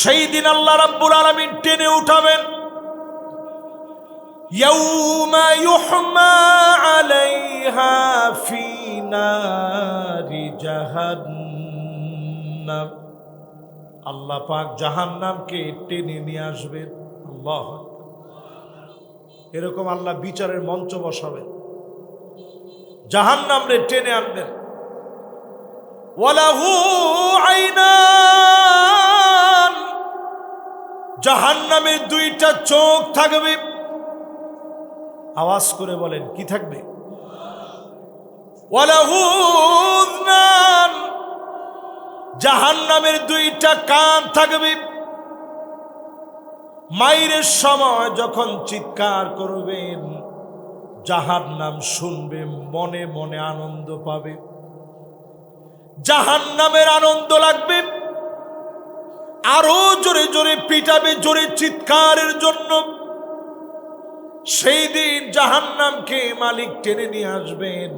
[SPEAKER 1] সেই দিন আল্লাহ রাব্বুল আলামিন টেনে উঠাবেন। ইয়াউমা ইউহমা আলাইহা ফি নারি জাহান্নাম, আল্লাহ পাক জাহান্নামকে টেনে নিয়ে আসবেন। আল্লাহ, এরকম আল্লাহ বিচারের মঞ্চ বসাবেন, জাহান্নামরে টেনে আনবেন। ওয়ালাহু আইনান, জাহান্নামের 2টা চোখ থাকবে। আওয়াজ করে বলেন, কি থাকবে? ওয়ালাহু উযনান, জাহান্নামের 2টা কান থাকবে। মাইরের সময় যখন চিৎকার করবেন, জাহান্নাম শুনবে, মনে মনে আনন্দ পাবে। জাহান্নামের আনন্দ লাগবে, আরো জোরে জোরে পিটাবে, জোরে চিৎকারের জন্য। সেই দিন জাহান্নামকে মালিক টেনে নিয়ে আসবেন।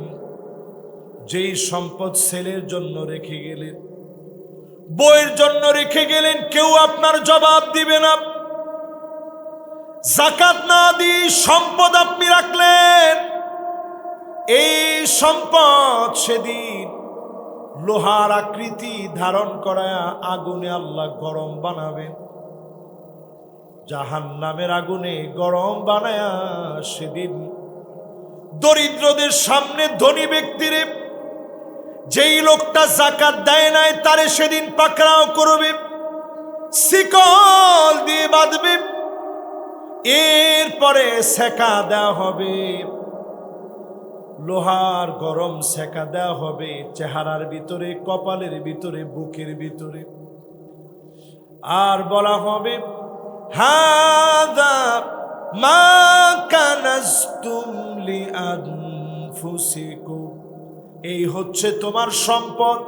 [SPEAKER 1] যেই সম্পদ ছেলের জন্য রেখে গেলেন, বউয়ের জন্য রেখে গেলেন, কেউ আপনার জবাব দিবে না। যাকাত না দিয়ে সম্পদ আপনি রাখলেন, এই সম্পদ সেদিন লোহার আকৃতি ধারণ করায়া আগুনে আল্লাহ গরম বানাবেন। জাহান্নামের আগুনে গরম বানায়া সেদিন দরিদ্রদের সামনে ধনী ব্যক্তিরে, যেই লোকটা যাকাত দেয় নাই তারে সেদিন পাকড়াও করবে, শিকল দিয়ে বাঁধবে, এরপরে সেকা দেওয়া হবে, লোহার গরম সেকা দেওয়া হবে চেহারার ভিতরে, কপালের ভিতরে, বুকের ভিতরে। আর বলা হবে, হাদা মা কানাজতুম লিআনফুসিকুম, এই হচ্ছে তোমার সম্পদ,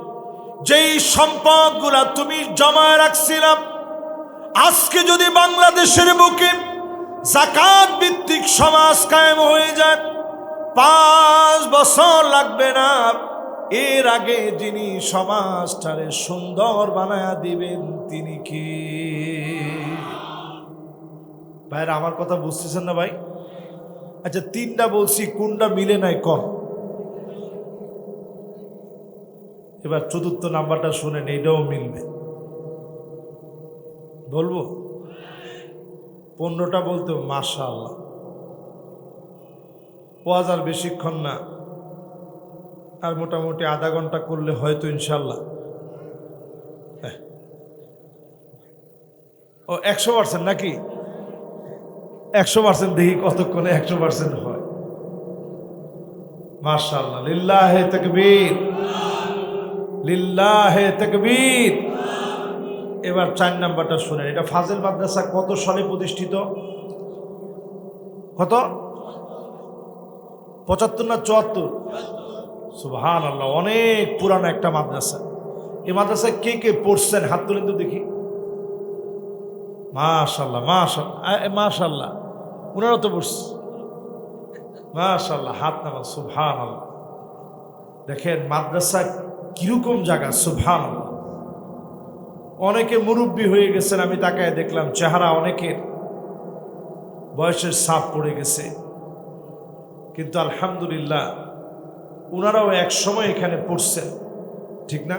[SPEAKER 1] যেই সম্পদগুলা তুমি জমায় রাখছিলাম। আজকে যদি বাংলাদেশের বুকে যাকাত ভিত্তিক সমাজ কায়েম হয়ে যায়, 5 বছর লাগবে না, এর আগে যিনি সমাজটারে সুন্দর বানায়া দিবেন তিনি কি? ভাইরা আমার কথা বুঝতেছেন না ভাই? আচ্ছা 3টা বলছি, কোনটা মিলে নাই কম? এবার 4র্থ নাম্বারটা শুনেন, এইটাও মিলবে। বলবো 15টা বলতে মাশাআল্লাহ, ওয়াজ আর বেশিক্ষণ না, আর মোটামুটি আধা ঘন্টা করলে হয়তো ইনশাল্লাহ। ও 100% নাকি? 100% দেখি কতক্ষণে 100% হয়। মাশাআল্লাহ, লিল্লাহে তাকবীর, লিল্লাহে তাকবীর। এবার 4 নাম্বারটা শুনেন। এটা ফাজিল মাদ্রাসা কত সালে প্রতিষ্ঠিত? কত? 75 না 74? সুবহানাল্লাহ, অনেক পুরানো একটা মাদ্রাসা। এই মাদ্রাসায় কে কে পড়ছেন হাত তুলেন তো দেখি। মাশাআল্লাহ, মাশাআল্লাহ, মাশাআল্লাহ, ওনারা তো পড়ছে। মাশাআল্লাহ, হাত নামান। সুবহানাল্লাহ, দেখেন মাদ্রাসা কিরকম জায়গা। সুবহানাল্লাহ, অনেকে মুরব্বী হয়ে গেছেন, আমি তাকায় দেখলাম চেহারা অনেকের বয়সের ছাপ পড়ে গেছে, কিন্তু আলহামদুলিল্লাহ ওনারাও এক সময় এখানে পড়ছেন, ঠিক না?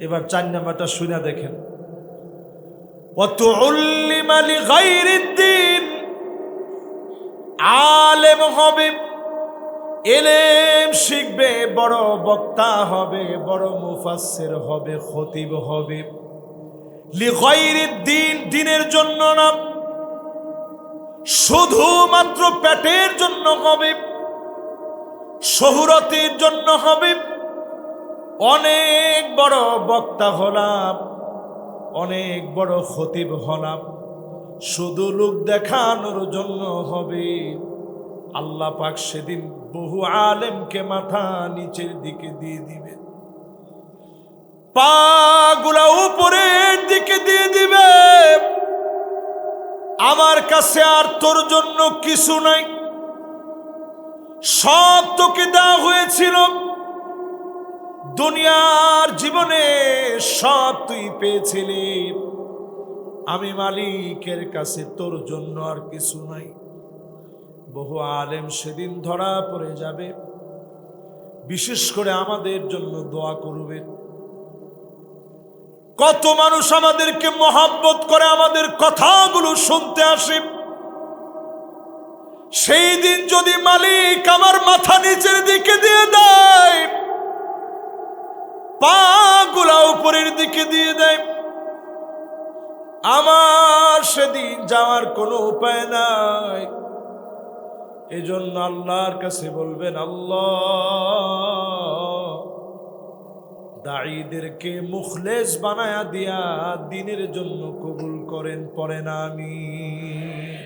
[SPEAKER 1] এবার 4 নাম্বারটা শুনে দেখেন। ওয়াতুল্লিমা লিগাইরিদ্দিন, আলেম হবে, ইলম শিখবে, বড় বক্তা হবে, বড় মুফাসসির হবে, খতিব হবে। লিগাইরিদ্দিন, দিনের জন্য না, শুধুমাত্র পেটের জন্য হবে, শহুরতের জন্য হবে। অনেক বড় বক্তা হলাম, অনেক বড় খতিব হলাম, শুধু লোক দেখানোর জন্য হবে। আল্লাহ পাক সেদিন বহু আলেমকে মাথা নিচের দিকে দিয়ে দিবে, পাগুলা উপরের দিকে দিয়ে দিবে। আমার কাছে আর তোর জন্য কিছু নাই, সব তোকে দেওয়া হয়েছিল, দুনিয়ার জীবনে সব তুই পেয়েছিলি, আমি মালিকের কাছে তোর জন্য আর কিছু নাই। বহু আলেম সেদিন ধরা পড়ে যাবে, বিশেষ করে আমাদের জন্য দোয়া করবে। কত মানুষ আমাদেরকে মহব্বত করে, আমাদের কথাগুলো শুনতে আসে। সেই দিন যদি মালিক আমার মাথা নিচের দিকে দিয়ে দেয়, পাগুলা উপরের দিকে দিয়ে দেয়, আমার সেদিন যাওয়ার কোনো উপায় নাই। এজন্য আল্লাহর কাছে বলবেন, আল্লাহ দাঈদেরকে মুখলেস বানায়া দিয়া দ্বীনের জন্য কবুল করেন, পড়েন আমিন।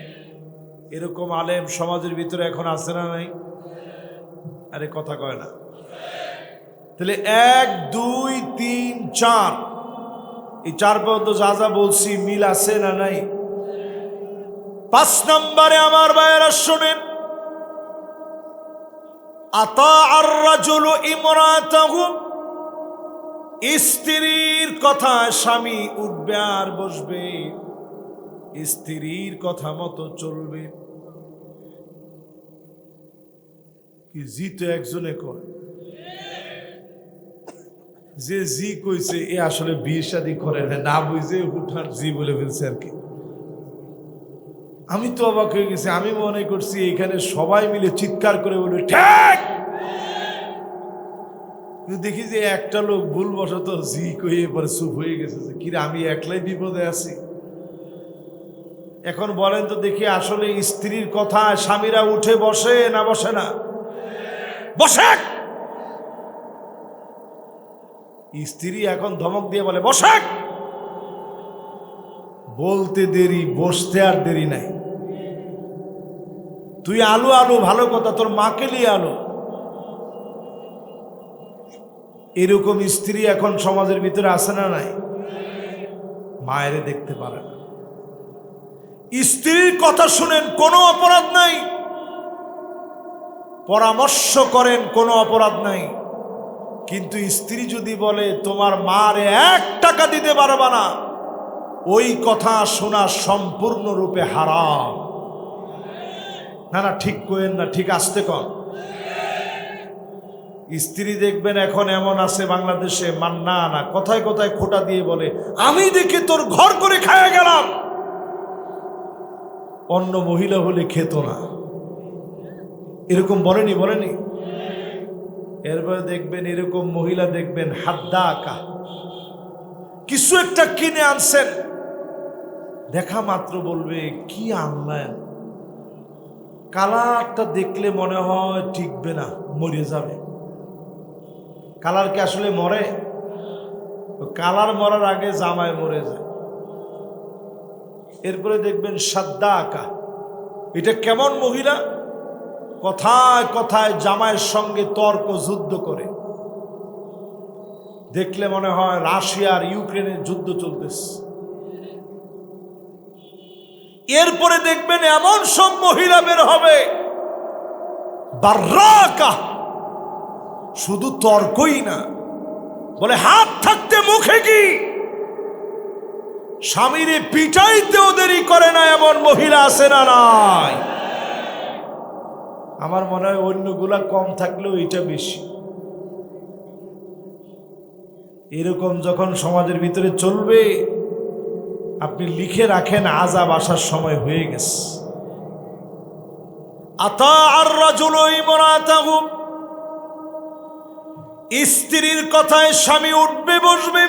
[SPEAKER 1] এরকম আলেম সমাজের ভিতরে এখন আছে না নাই? আরে কথা কয় না। তাহলে 1, 2, 3, 4, এই 4 পর্যন্ত যা যা বলছি মিল আছে না নাই? 5 নম্বরে আমার ভাইয়েরা শোনেন, আতা আর রাজুলু ইমরাতাহু, স্ত্রীর কথা স্বামী উঠবে আর বসবে, স্ত্রীর কথা মতো চলবে। কি জিতে একজনে কয়, যে জি কইছে এ আসলে বিয়ে শাদী করে না, না বুঝে হুটহাট জি বলে ফেলছে আর কি। আমি তো অবাক হয়ে গেছি, আমি মনে করছি এখানে সবাই মিলে চিৎকার করে বলে ঠিক, দেখি যে একটা লোক ভুলবশত জি কয়ে পরে চুপ হয়ে গেছে যে কিরে আমি একলাই বিপদে আছি। এখন বলেন তো দেখি, আসলে স্ত্রীর কথা স্বামীরা উঠে বসে না বসে না? বসে। স্ত্রী এখন ধমক দিয়ে বলে বসে, বলতে দেরি, বসতে আর দেরি নাই। তুই আলু আলু ভালো কথা, তোর মাকে নিয়ে আলু। এরকম স্ত্রী এখন সমাজের ভিতরে আছে না নাই? মায়েরে দেখতে পারে না। স্ত্রীর কথা শুনেন, কোনো অপরাধ নাই। পরামর্শ করেন, কোনো অপরাধ নাই। কিন্তু স্ত্রী যদি বলে তোমার মারে 1 টাকা দিতে পারবা না, ওই কথা শোনা সম্পূর্ণরূপে হারাম। না না ঠিক কইেন না, ঠিক আসতে কন। স্ত্রী দেখবেন এখন এমন আছে বাংলাদেশে, মান্না না কথায় কথায় খোটা দিয়ে বলে আমি দেখি তোর ঘর করে খায়া গেলাম। অন্য মহিলা হলে খেত না, এরকম বলেনি? বলেনি? এরপরে দেখবেন এরকম মহিলা দেখবেন হাদ্দা আঁকা, কিছু একটা কিনে আনছেন, দেখা মাত্র বলবে কি আনলেন, কালারটা দেখলে মনে হয় টিকবে না, মরে যাবে। কালার কি আসলে মরে? কালার মরার আগে জামায় মরে যায়। এরপরে দেখবেন সাদ্দা আঁকা, এটা কেমন মহিলা, কথায় কথায় জামাইয়ের সঙ্গে তর্ক যুদ্ধ করে, দেখলে মনে হয় রাশিয়া আর ইউক্রেনের যুদ্ধ চলতেছে। এরপরে দেখবেন এমন সব মহিলা বের হবে বার্রাকা, শুধু তর্কই না, বলে হাত থাকতে মুখে কি, স্বামীরে পিটাইতেও দেরি করে না, এমন মহিলা আছে না নাই? আমার মনে হয় অন্যগুলা কম থাকলেও এটা বেশি। এরকম যখন সমাজের ভিতরে চলবে, আপনি লিখে রাখেন আযাব আসার সময় হয়ে গেছে। আতা আর রাজুলু ইমরাতাহু, স্ত্রীর কথায় স্বামী উঠবে বসবে।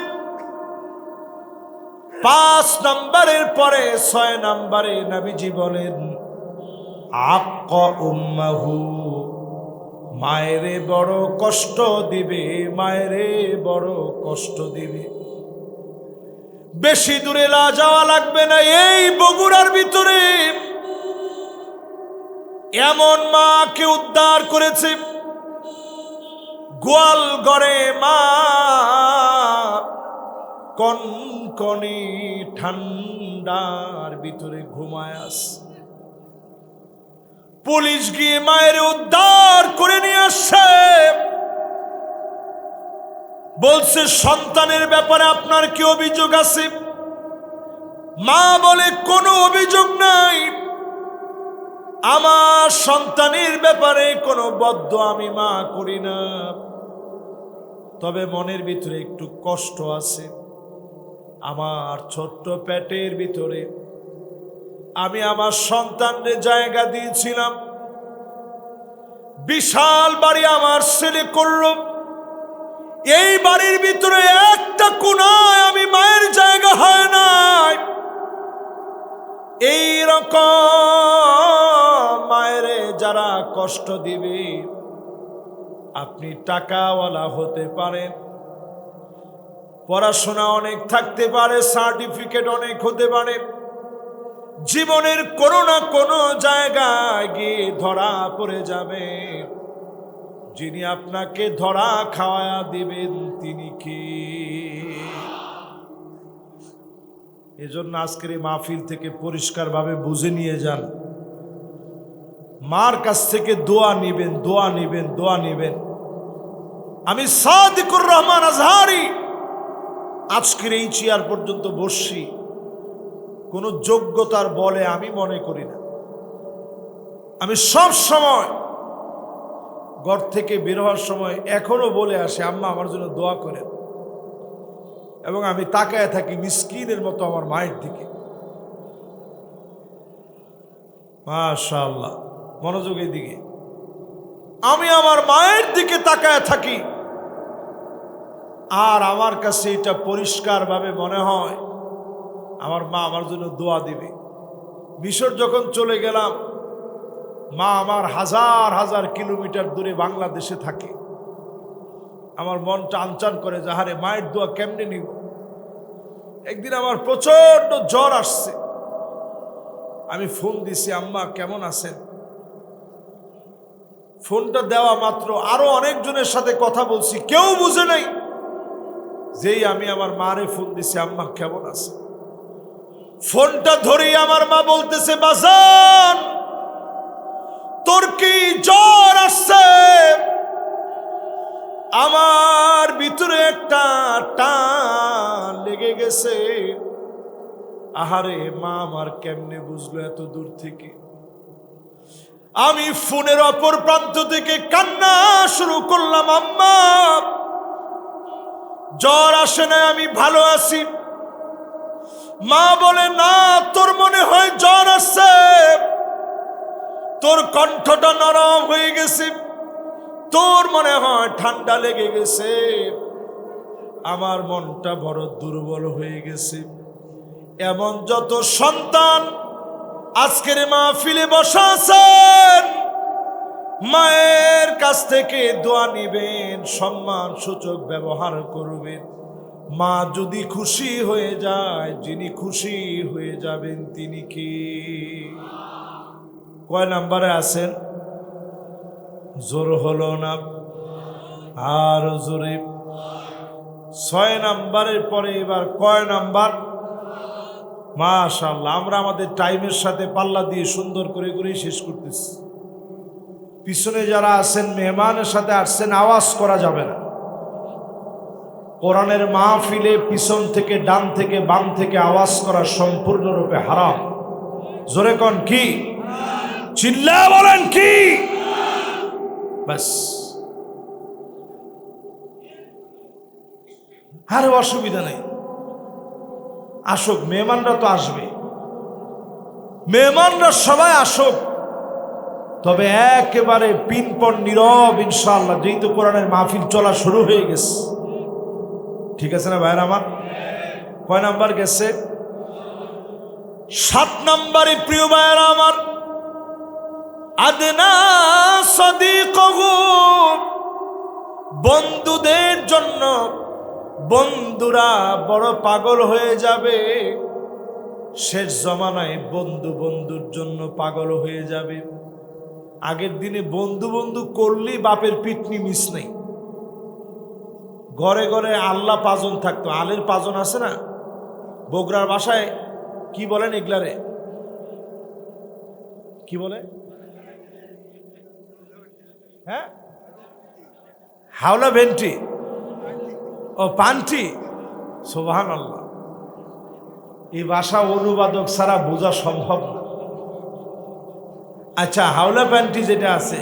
[SPEAKER 1] 5 নম্বরের পরে 6 নম্বরে নবীজি বলেন আক্কা উম্মাহু, মায়েরে বড় কষ্ট দিবে, মায়েরে বড় কষ্ট দিবে। বেশি দূরে যাওয়া লাগবে না, এই বগুড়ার ভিতরে এমন মাকে উদ্ধার করেছে। গোয়ালঘরে মা কনকনে ঠান্ডার ভিতরে ঘুমায় আছে, পুলিশ গিয়ে মায়ের উদ্ধার করে নিয়ে আসছে। বলছে সন্তানের ব্যাপারে আপনার কি অভিযোগ আছে? মা বলে কোনো অভিযোগ নাই, আমার সন্তানের ব্যাপারে কোনো বদদোয়া আমি মা করি না, তবে মনের ভিতরে একটু কষ্ট আছে। আমার ছোট্ট পেটের ভিতরে আমি আমার সন্তানের জায়গা দিয়েছিলাম, বিশাল বাড়ি আমার ছেলে করল, এই বাড়ির ভিতরে একটা কোণায় আমি মায়ের জায়গা হয় নাই। এই রকম মায়েরে যারা কষ্ট দিবে, আপনি টাকাওয়ালা হতে পারেন, পড়াশোনা অনেক থাকতে পারে, সার্টিফিকেট অনেক হতে পারে, জীবনের কোনো না কোনো জায়গায় গিয়ে ধরা পড়ে যাবে। যিনি আপনাকে ধরা খাওয়া দিবেন তিনি কি? এজন্য আজকের এই মাহফিল থেকে পরিষ্কারভাবে বুঝে নিয়ে যান, মার কাছ থেকে দোয়া নিবেন, দোয়া নিবেন, দোয়া নিবেন। আমি সাদিকুর রহমান আজহারি আজকের এই চেয়ার পর্যন্ত বসছি, কোনো যোগ্যতার বলে আমি মনে করি না। আমি সব সময় ঘর থেকে বের হওয়ার সময় এখনো বলে আসি আম্মা আমার জন্য দোয়া করেন। এবং আমি তাকায় থাকি মিসকিনের মতো আমার মায়ের দিকে। মাশাআল্লাহ, মনোযোগের দিকে আমি আমার মায়ের দিকে তাকায় থাকি, আর আমার কাছে এটা পরিষ্কারভাবে মনে হয় আমার মা আমার জন্য দোয়া দিবে। মিশর যখন চলে গেলাম, মা আমার হাজার হাজার কিলোমিটার দূরে বাংলাদেশে থাকে। আমার মনটা আনচান করে, যাহারে মায়ের দোয়া কেমনে নিব। একদিন আমার প্রচন্ড জ্বর আসছে, আমি ফোন দিছি, আম্মা কেমন আছেন? ফোনটা দেওয়া মাত্র আরো অনেকজনের সাথে কথা বলছি, কেউ বুঝে নাই। যেই আমি আমার মারে ফোন দিছি, আম্মা কেমন আছে, ফোনটা ধরেই আমার মা বলতেছে, বাজান তোর কি জ্বর আসছে? আমার ভিতরে একটা টান লেগে গেছে। আহারে মা আমার কেমনে বুঝলো এত দূর থেকে? আমি ফোনের অপর প্রান্ত থেকে কান্না শুরু করলাম, আম্মা জ্বর আসে না, আমি ভালো আছি। মা বলে, না তোর মনে হয় জ্বর আসছে, তোর কণ্ঠটা নরম হয়ে গেছে, তোর মনে হয় ঠান্ডা লেগে গেছে। আমার মনটা বড় দুর্বল হয়ে গেছে। এমন যত সন্তান আজকের মাহফিলে বসা আছেন, মায়ের কাছ থেকে দোয়া নিবেন, সম্মান সূচক ব্যবহার করবেন। মা যদি খুশি হয়ে যায়, যিনি খুশি হয়ে যাবেন তিনি কি? কয় নাম্বারে আছেন? জোর হলো না, আর জোরে। 6 নাম্বারের পরে এবার কয় নাম্বার? মাশাআল্লাহ, আমরা আমাদের টাইমের সাথে পাল্লা দিয়ে সুন্দর করে করে শেষ করতেছি। পিছনে যারা আছেন, মেহমানের সাথে আসছেন, আওয়াজ করা যাবে না। কোরআনের মাহফিলে পিছন থেকে, ডান থেকে, বাম থেকে আওয়াজ করা সম্পূর্ণরূপে হারাম। জোরে কোন কি? চিল্লা বলেন কি? বাস, আর অসুবিধা নেই। আসুক, মেহমানরা তো আসবে, মেহমানরা সবাই আসুক, তবে একেবারে পিনপন নীরব ইনশাআল্লাহ, যেহেতু কোরআনের মাহফিল চলা শুরু হয়ে গেছে। ঠিক আছে না ভাইরা আমার? কয় নাম্বার গেছে? 7 নাম্বারে প্রিয় ভাইরা আমার, আদনা সাদিকহু, বন্ধুদের জন্য বন্ধুরা বড় পাগল হয়ে যাবে। শেষ জমানায় বন্ধু বন্ধুর জন্য পাগল হয়ে যাবে। আগের দিনে বন্ধু বন্ধু করলেই বাপের পিটনি মিস নেই। ঘরে ঘরে আল্লাহ পাজন থাকতো, আলের পাজন আছে না? বগুড়ার বাসায় কি বলেন এগুলারে? কি বলে? হ্যাঁ, হাওলা ভেন্টি, ও পান্টি। সুবহানাল্লাহ, এই ভাষা অনুবাদক ছাড়া বোঝা সম্ভব না। আচ্ছা, হাওলা প্যান্টি যেটা আছে,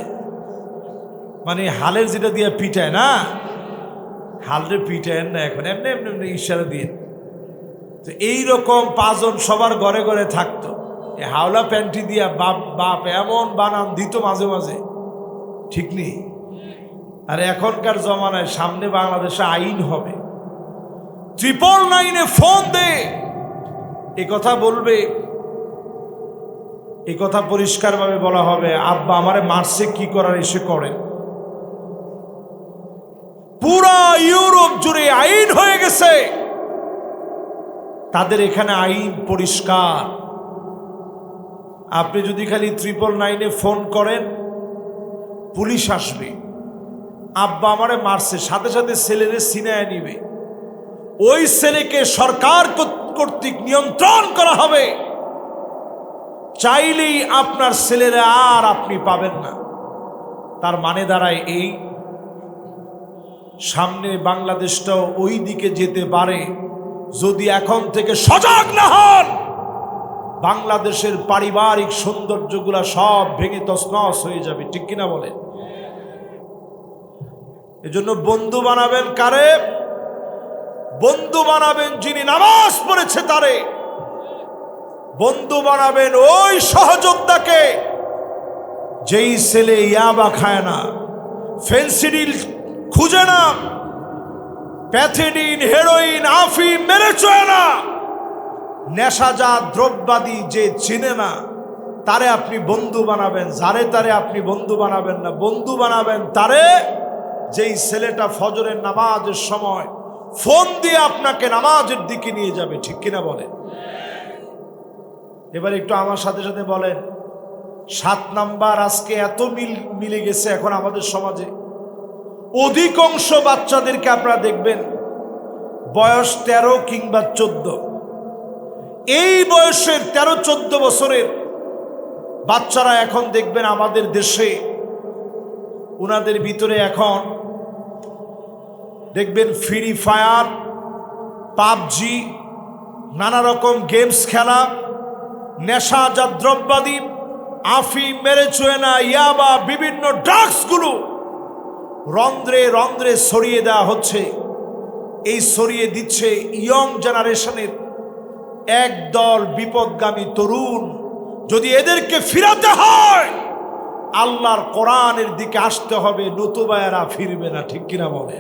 [SPEAKER 1] মানে হালের যেটা দিয়ে পিটায় না, হালরে পিটায় না এখন, এমনি এমনি এমনি ইশারা দিয়ে। তো এইরকম পাজন সবার ঘরে ঘরে থাকতো। এই হাওলা প্যান্টি দিয়া বাপ বাপ এমন বানান দিত মাঝে মাঝে, ঠিক নেই? আর এখনকার জমানায় সামনে বাংলাদেশে আইন হবে, 999 ফোন দে, এ কথা বলবে, এই কথা পরিষ্কারভাবে বলা হবে, আব্বা আমারে মারছে, কি করার এসে করে। পুরা ইউরোপ জুড়ে আইন হয়ে গেছে, তাদের এখানে আইন পরিষ্কার। আপনি যদি খালি 999 ফোন করেন, পুলিশ আসবে, আব্বা আমারে মারছে, সাথে সাথে ছেলেরে ছিনায় নিবে। ওই ছেলেকে সরকার কর্তৃক নিয়ন্ত্রণ করা হবে। চাইলেই আপনার ছেলেরা আর আপনি পাবেন না। তার মানে দাঁড়ায় এই, সামনে বাংলাদেশটাও ওই দিকে যেতে পারে যদি এখন থেকে সজাগ না হন। বাংলাদেশের পারিবারিক সৌন্দর্যগুলা সব ভেঙে তছনছ হয়ে যাবে, ঠিক কিনা বলেন? এজন্য বন্ধু বানাবেন কারে? বন্ধু বানাবেন যিনি নামাজ পড়েছে তারে, বন্ধু বানাবেন ওই সহযোদ্ধাকে যেই ছেলে ইয়াবা খায় না, ফেন্সিডিল খুঁজে না, প্যাথেডিন, হেরোইন, আফিম মেরে চয়ে না, নেশাজাত দ্রব্যাদি যে চিনে না, তারে আপনি বন্ধু বানাবেন। যারে তারে আপনি বন্ধু বানাবেন না, বন্ধু বানাবেন তারে যেই ছেলেটা ফজরের নামাজের সময় ফোন দিয়ে আপনাকে নামাজের দিকে নিয়ে যাবে। ঠিক কিনা বলেন? এবার একটু আমার সাথে সাথে বলেন, 7 নাম্বার আজকে এত মিলে গেছে এখন আমাদের সমাজে। অধিকাংশ বাচ্চাদেরকে আপনারা দেখবেন বয়স 13 কিংবা 14, এই বয়সের 13-14 বছরের বাচ্চারা এখন দেখবেন আমাদের দেশে, ওনাদের ভিতরে এখন দেখবেন ফ্রি ফায়ার, পাবজি, নানা রকম গেমস খেলা, নেশাজাত দ্রব্যাদি, আফিম, মেরেচুয়েনা, ইয়াবা, বিভিন্ন ড্রাগসগুলো রন্ধ্রে রন্ধ্রে ছড়িয়ে দেওয়া হচ্ছে। এই ছড়িয়ে দিচ্ছে ইয়ং জেনারেশনের একদল বিপদগামী তরুণ। যদি এদেরকে ফিরাতে হয় আল্লাহর কোরআনের দিকে আসতে হবে, নতুবা এরা ফিরবে না। ঠিক কিনা বলে?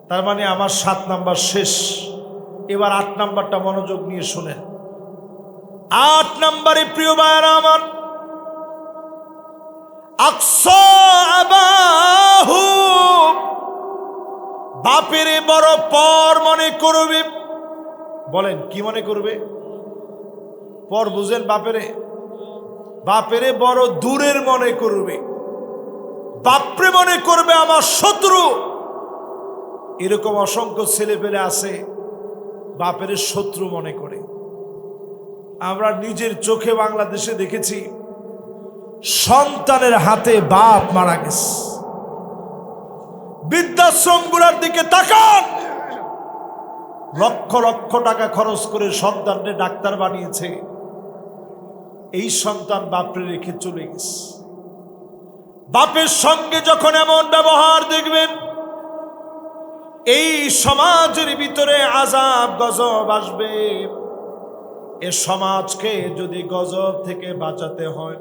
[SPEAKER 1] তার মানে আমার 7 নাম্বার শেষ। এবার 8 নাম্বারটা মনোযোগ নিয়ে শুনেন। 8 নাম্বারে প্রিয় ভাইরা আমার, আকসা আবাহু, বাপেরে বড় পর মনে করবে। বলেন কি মনে করবে? পর বুঝেন? বাপেরে বড় দূরের মনে করবে, বাপরে মনে করবে আমার শত্রু। এরকম অসংখ্য ছেলেপেলে আছে বাপের শত্রু মনে করে। আমরা নিজের চোখে বাংলাদেশে দেখেছি সন্তানের হাতে বাপ মারা গেছে। বৃদ্ধাশ্রমগুলোর দিকে তাকান, লক্ষ লক্ষ টাকা খরচ করে সন্তানকে ডাক্তার বানিয়েছে, এই সন্তান বাপরে রেখে চলে গেছে। বাপের সঙ্গে যখন এমন ব্যবহার দেখবেন, এই সমাজের ভিতরে আযাব গজব আসবে। এ সমাজকে যদি গজব থেকে বাঁচাতে হয়,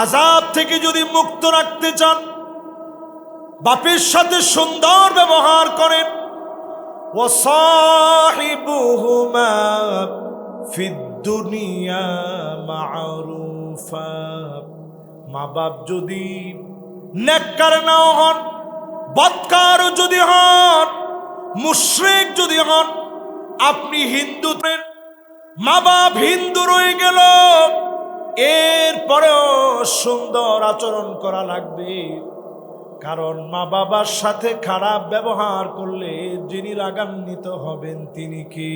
[SPEAKER 1] আযাব থেকে যদি মুক্ত রাখতে চান, বাপের সাথে সুন্দর ব্যবহার করেন। ওয়াসাহিবুহুমা ফিদ দুনিয়া মা'রুফা। মা বাপ যদি নেককার নাও হন, বদকার যদি হন, মুশরিক যদি হন, আপনি হিন্দু, মা বাপ হিন্দু রয়ে গেল, এরপরেও সুন্দর আচরণ করা লাগবে। কারণ মা বাবার সাথে খারাপ ব্যবহার করলে যিনি রাগান্বিত হবেন তিনি কি?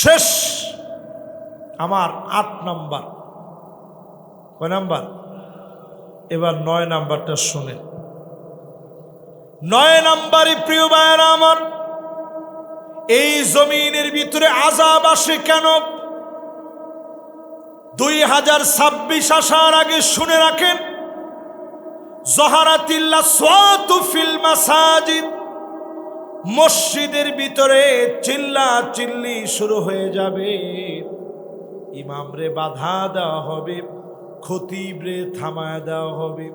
[SPEAKER 1] শেষ আমার 8 নাম্বার। কয় নাম্বার? এবার 9 নাম্বারটা শুনে। 9 নাম্বারে প্রিয় ভাইরা আমার, এই জমিনের ভিতরে আযাব আসে কেন? 2026 আসার আগে শুনে রাখেন, জহারাতিল আসওয়াতু ফিল মাসাজিদ, মসজিদের ভিতরে চিল্লা চিল্লি শুরু হয়ে যাবে। ইমামরে বাধা দেওয়া হবে, খতিবরে থামায় দেওয়া হবে,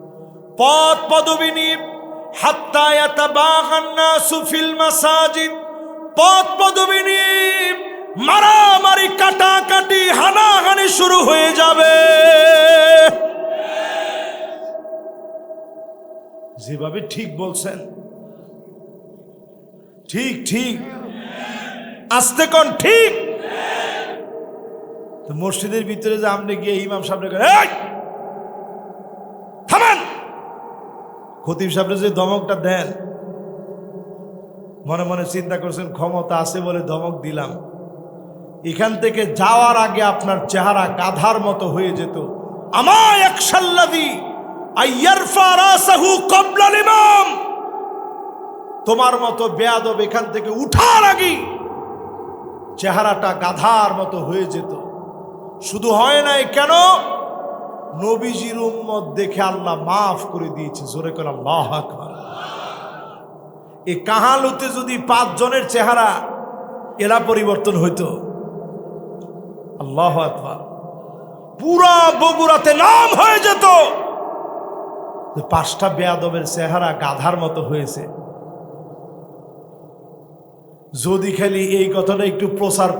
[SPEAKER 1] পদ পদবী নিয়ে হাত্তা ইয়াতাবাগান নাসু ফিল মাসাজিদ, পদ পদবী নিয়ে মারামারি, কাটাকাটি, হানাহানি শুরু হয়ে যাবে। যেভাবে ঠিক বলছেন, ঠিক ঠিক আস্তে কোন ঠিক। তো মসজিদের ভিতরে যে আপনি গিয়ে ইমাম সাহেবকে থামান, খতিব সাহেব যে ধমকটা দেন, মনে মনে চিন্তা করছেন ক্ষমতা আছে বলে ধমক দিলাম, এখান থেকে যাওয়ার আগে আপনার চেহারা গাধার মতো হয়ে যেত। আমা ইয়াকশাল্লাযী আইয়ারফা রাসাহু ক্বাবলাল ইমাম, তোমার মতো বেয়াদব এখান থেকে উঠার আগে চেহারাটা গাধার মতো হয়ে যেত। শুধু হয় নাই, কেন? নবীজির উম্মত দেখে আল্লাহ মাফ করে দিয়েছে। জোরে করে আল্লাহু আকবার। এই কাহালুতে যদি 5 জনের চেহারা এরা পরিবর্তন হইতো, আল্লাহু আকবার, পুরা বগুড়াতে নাম হয়ে যেত 5টা বেয়াদবের চেহারা গাধার মতো হয়েছে। যদি খালি এই কথাটা একটু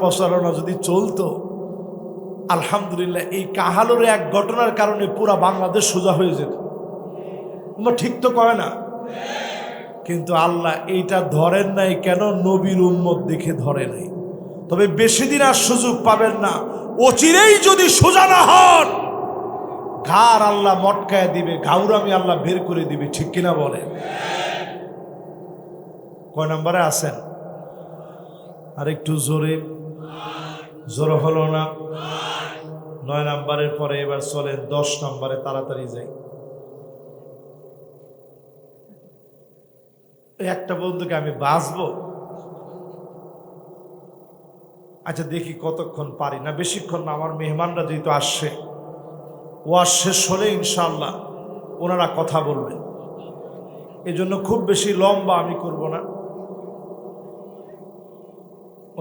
[SPEAKER 1] প্রচারণা যদি চলতো, আলহামদুলিল্লাহ, এই কাহালুর এক ঘটনার কারণে পুরা বাংলাদেশ সোজা হয়ে যেত। ঠিক তো করে না? কিন্তু আল্লাহ এইটা ধরেন নাই কেন? নবীর উম্মত দেখে ধরে নাই। তবে বেশি দিন আর সুযোগ পাবেন না, অচিরেই যদি সোজা না হন, ঘাড় আল্লাহ মটকায় দিবে, ঘাউরামি আল্লাহ বের করে দিবে। ঠিক কিনা বলে? কয় নম্বরে আছেন? আর একটু জোরে, জোর হলো না। 9 নম্বরের পরে এবার চলেন 10 নম্বরে, তাড়াতাড়ি যাই। একটা বন্ধুকে আমি বাঁচবো, আচ্ছা দেখি কতক্ষণ পারি, না বেশিক্ষণ না, আমার মেহমানরা যেহেতু আসছে, ওয়াজ শেষ হলে ইনশাআল্লাহ ওনারা কথা বলবেন, এজন্য খুব বেশি লম্বা আমি করব না।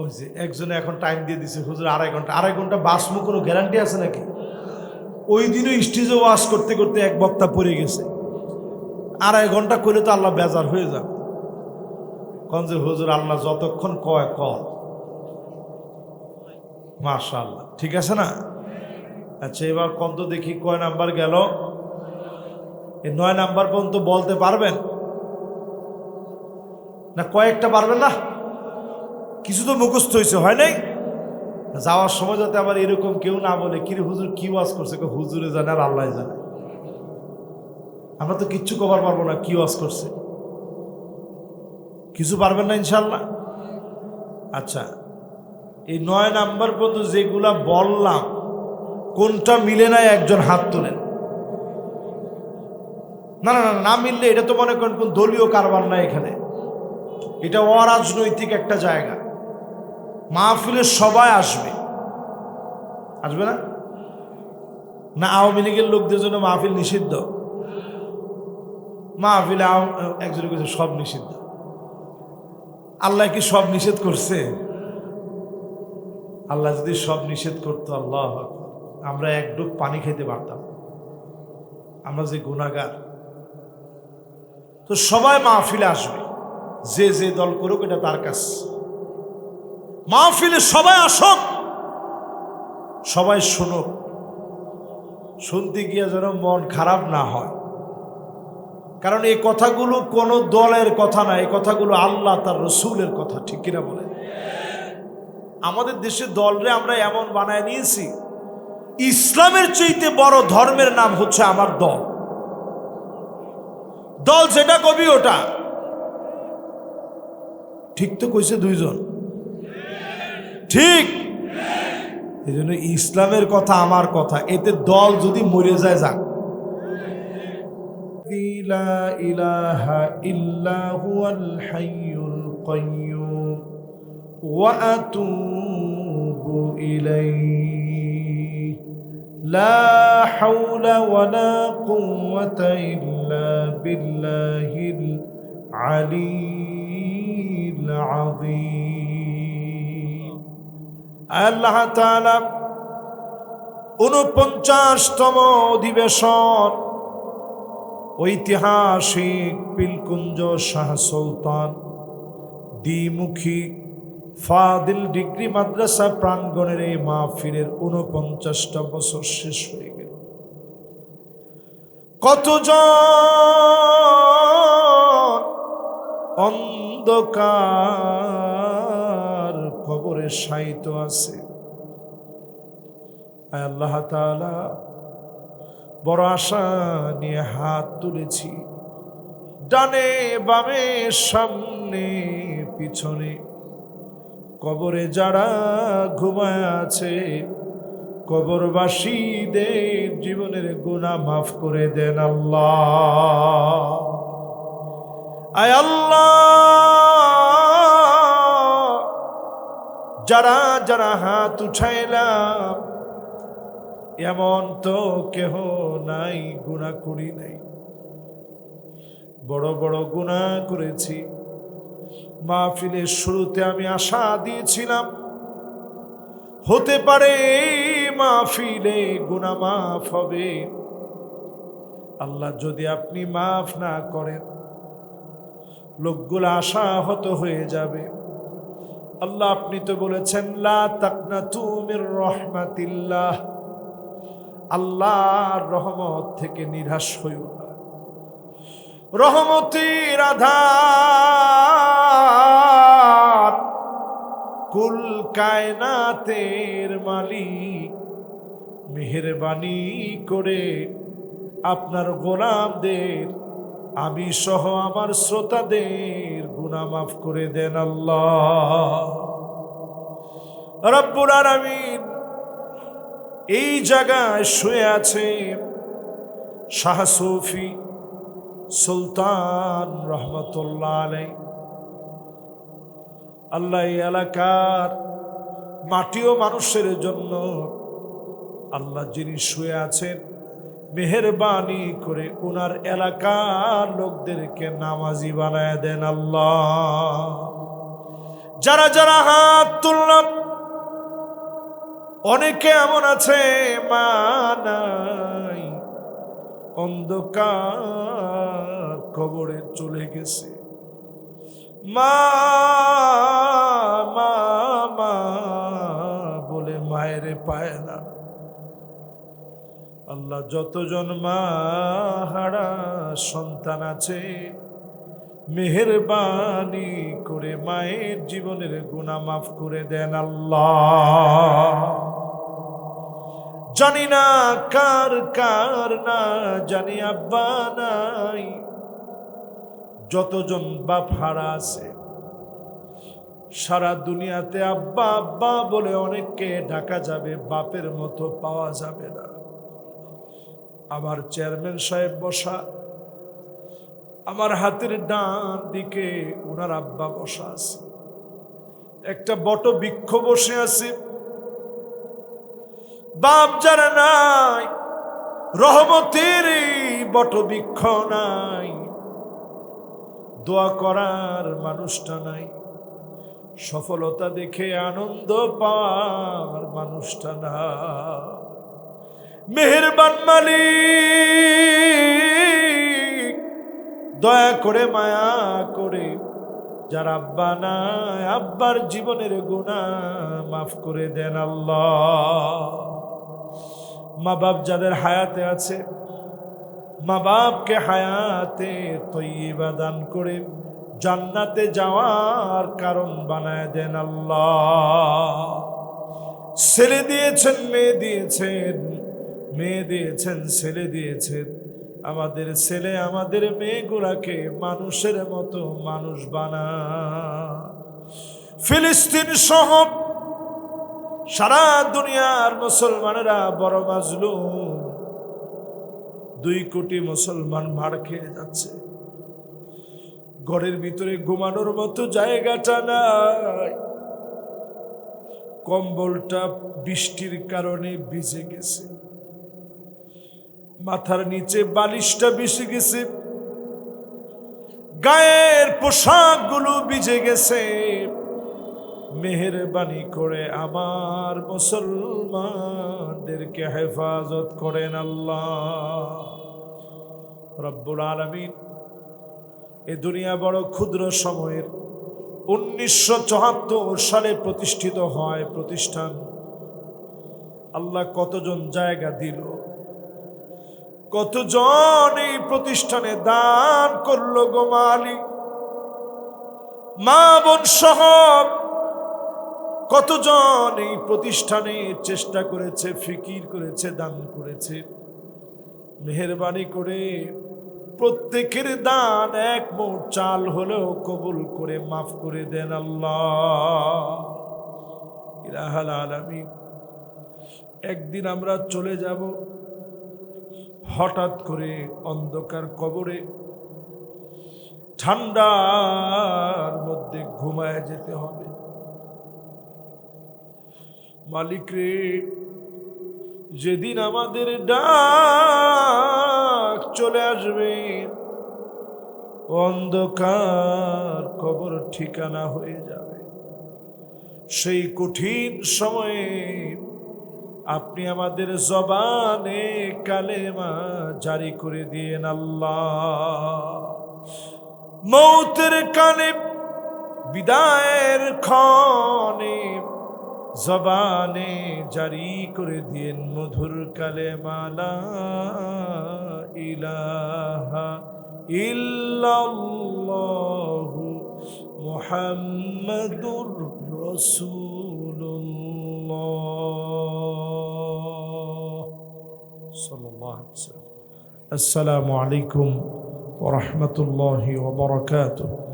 [SPEAKER 1] ওই যে একজনে এখন টাইম দিয়ে দিছে, হুজুর 2.5 ঘন্টা বাসমু, কোনো গ্যারান্টি আছে নাকি? ওই দিনও স্টেজে ওয়াজ করতে করতে এক বক্তা পড়ে গেছে, 2.5 ঘন্টা করে তো আল্লাহ বেজার হয়ে যাবে। কোন যে হুজুর আল্লাহ যতক্ষণ কয় কর, মাশাআল্লাহ, ঠিক আছে না? আচ্ছা এবার কোন তো দেখি কয় নাম্বার গেল? এই 9 নাম্বার পর্যন্ত বলতে পারবেন না? কয়েকটা পারবেন না? কিছু তো মুখস্থ হয়েছে, হয় নাই? যাওয়ার সময় যাতে আবার এরকম কেউ না বলে, কিরে হুজুর কি ওয়াজ করছে, হুজুরে জানে আর আল্লাহ জানে, আমরা তো কিচ্ছু কভার পারবো না কি ওয়াজ করছে। কিছু পারবেন না ইনশাল্লাহ? আচ্ছা এই 9 নাম্বার পর্যন্ত যেগুলা বললাম, কোনটা মিলে নাই একজন হাত তোলেন। না না না, না মিললে এটা তো মনে করেন কোন দলীয় কারবার না, এখানে এটা অরাজনৈতিক একটা জায়গা, মাহফিলে সবাই আসবে, আসবে না? না আওয়ামী লীগের লোকদের জন্য মাহফিল নিষিদ্ধ? মাহফিলে একজনের কাছে সব নিষিদ্ধ। আল্লাহ কি সব নিষেধ করছে? আল্লাহ যদি সব নিষেধ করতো, আল্লাহ, আমরা এক ডুব পানি খেতে পারতাম। আমরা যে গুনাহগার। তো সবাই মাহফিলে আসবে, যে যে দল করুক এটা তার কাজ। মাহফিলে সবাই আসুক, সবাই শুনুক, শুনতে গিয়ে যেন মন খারাপ না হয়, কারণ এই কথাগুলো কোনো দলের কথা না, এই কথাগুলো আল্লাহ তার রসুলের কথা। ঠিক কিনা বলে? আমাদের দেশে দলরে আমরা এমন বানায় নিয়েছি, ইসলামের চাইতে বড় ধর্মের নাম হচ্ছে আমার দল। দল যেটা কবি ওটা। ঠিক তো কইছে দুইজন? ঠিক। এই জন্য ইসলামের কথা আমার কথা, এতে দল যদি মরে যায় যাক। লা ইলাহা ইল্লা হুয়াল হাইয়ুল কাইয়্যুম ওয়া আতুবু ইলাইহি লা হাওলা ওয়ালা কুওয়াতা ইল্লা বিল্লাহিল আলিয়্যিল আযীম। আল্লাহ তাআলা 49তম অধিবেশন ঐতিহাসিক পিলকুঞ্জ শাহ সুলতান দ্বিমুখী ফাদিল ডিগ্রি মাদ্রাসা প্রাঙ্গণের এই মাহফিলের 49টা বছর শেষ হয়ে গেল। কতজন অন্ধকার কবরে শায়িত আছে। আল্লাহ তাআলা বড় আশা নিয়ে হাত তুলেছি, ডানে বামে সামনে পিছনে কবরে যারা ঘুমায় আছে, কবরবাসীদের জীবনের গুনাহ মাফ করে দেন আল্লাহ। আয় আল্লাহ, যারা যারা হাত উঠাইলাম, এমন তো কেহ নাই গুনাহ করি নাই, বড় বড় গুনাহ করেছি, মাহফিলের শুরুতে আমি আশা দিয়েছিলাম হতে পারে এই মাহফিলে গুনাহ মাফ হবে। আল্লাহ যদি আপনি মাফ না করেন লোকগুলো আশাহত হয়ে যাবে। আল্লাহ আপনি তো বলেছেন লা তাকনাতু মির রাহমাতিল্লাহ, আল্লাহর রহমত থেকে নিরাশ হইও না। রহমতের আধার কুল কায়নাতের মালিক মেহেরবানি করে আপনার গোলামদের, আমি সহ আমার শ্রোতাদের গুনাহ মাফ করে দেন আল্লাহ রব্বুল আলামিন। এই জায়গায় শুয়ে আছে শাহ সুফি সুলতান রহমতুল্লাহ আলাইহি। আল্লাহ এই এলাকার মাটি ও মানুষের জন্য আল্লাহ যিনি শুয়ে আছেন মেহেরবানি করে ওনার এলাকার লোকদেরকে নামাজি বানায় দেন আল্লাহ। যারা যারা হাত তুললাম, অনেকে এমন আছে মা নাই, অন্ধকার কবরে চলে গেছে, মা মা মা বলে মায়ের পায় না। আল্লাহ যতজন মা হারা সন্তান আছে মেহেরবানি করে মায়ের জীবনের গুনাহ মাফ করে দেন আল্লাহ। জানি না কার কার না জানি আব্বা নাই, যতজন বাপ হারা আছে সারা দুনিয়াতে আব্বা আব্বা বলে অনেককে ডাকা যাবে, বাপের মতো পাওয়া যাবে না। আমার চেয়ারম্যান সাহেব বসা, আমার হাতের ডান দিকে ওনার আব্বা বসা আছে, একটা বট বৃক্ষ বসে আছে। বাপ যারা নাই, রহমতের বট বৃক্ষ নাই, দোয়া করার মানুষটা নাই, সফলতা দেখে আনন্দ পাওয়ার মানুষটা না। মেহেরবান মালিক দয়া করে মায়া করে যার আব্বা নাই আব্বার জীবনের গুনাহ মাফ করে দেন আল্লাহ। মা বাপ যাদের হায়াতে আছে মা বাপকে হায়াতে তৈয়বা দান করে জান্নাতে যাওয়ার কারণ বানায় দেন আল্লাহ। ছেলে দিয়েছেন মেয়ে দিয়েছেন, মেয়ে দিয়েছেন ছেলে দিয়েছেন, আমাদের ছেলে আমাদের মেয়েগুলাকে মানুষের মতো মানুষ বানায়। ফিলিস্তিন সহ সারা দুনিয়ার মুসলমানেরা বড় মাজলুম, 2 কোটি মুসলমান মার খেয়ে যাচ্ছে, ঘরের ভিতরে ঘুমানোর মতো জায়গাটা নাই, কম্বলটা বৃষ্টির কারণে ভিজে গেছে, মাথার নিচে বালিশটা ভিজে গেছে, গায়ের পোশাকগুলো ভিজে গেছে। মেহেরবানি করে আমার মুসলমানদেরকে হেফাজত করেন আল্লাহ রব্বুল আলামিন। এ দুনিয়া বড় ক্ষুদ্র সময়ের। 1974 সালে প্রতিষ্ঠিত হয় প্রতিষ্ঠান। আল্লাহ কতজন জায়গা দিল, কতজন এই প্রতিষ্ঠানে দান করলো গো মালিক। মা বোন সহ কতজন এই প্রতিষ্ঠানে চেষ্টা করেছে, ফিকির করেছে, দান করেছে। মেহেরবানি করে প্রত্যেকের দান 1 মুঠ চাল হলেও কবুল করে মাফ করে দেন আল্লাহ ইলাহাল আলামিন। একদিন আমরা চলে যাব, হঠাৎ করে অন্ধকার কবরে ঠান্ডার মধ্যে ঘুমায় যেতে হবে। মালিক রে, যেদিন আমাদের ডাক চলে আসবে অন্ধকার কবর ঠিকানা হয়ে যাবে। সেই কঠিন সময়ে আপনি আমাদের জবানে কালেমা জারি করে দিয়েন আল্লাহ। মৌতের কানে, বিদায়ের ক্ষণে জবানে জারি করে দিয়েন মধুর কালেমা লা ইলাহা ইল্লাল্লাহু মুহাম্মাদুর রাসূলুল্লাহ সাল্লাল্লাহু আলাইহি ওয়াসাল্লাম। আসসালামু আলাইকুম ওয়া রাহমাতুল্লাহি ওয়া বারাকাতুহু।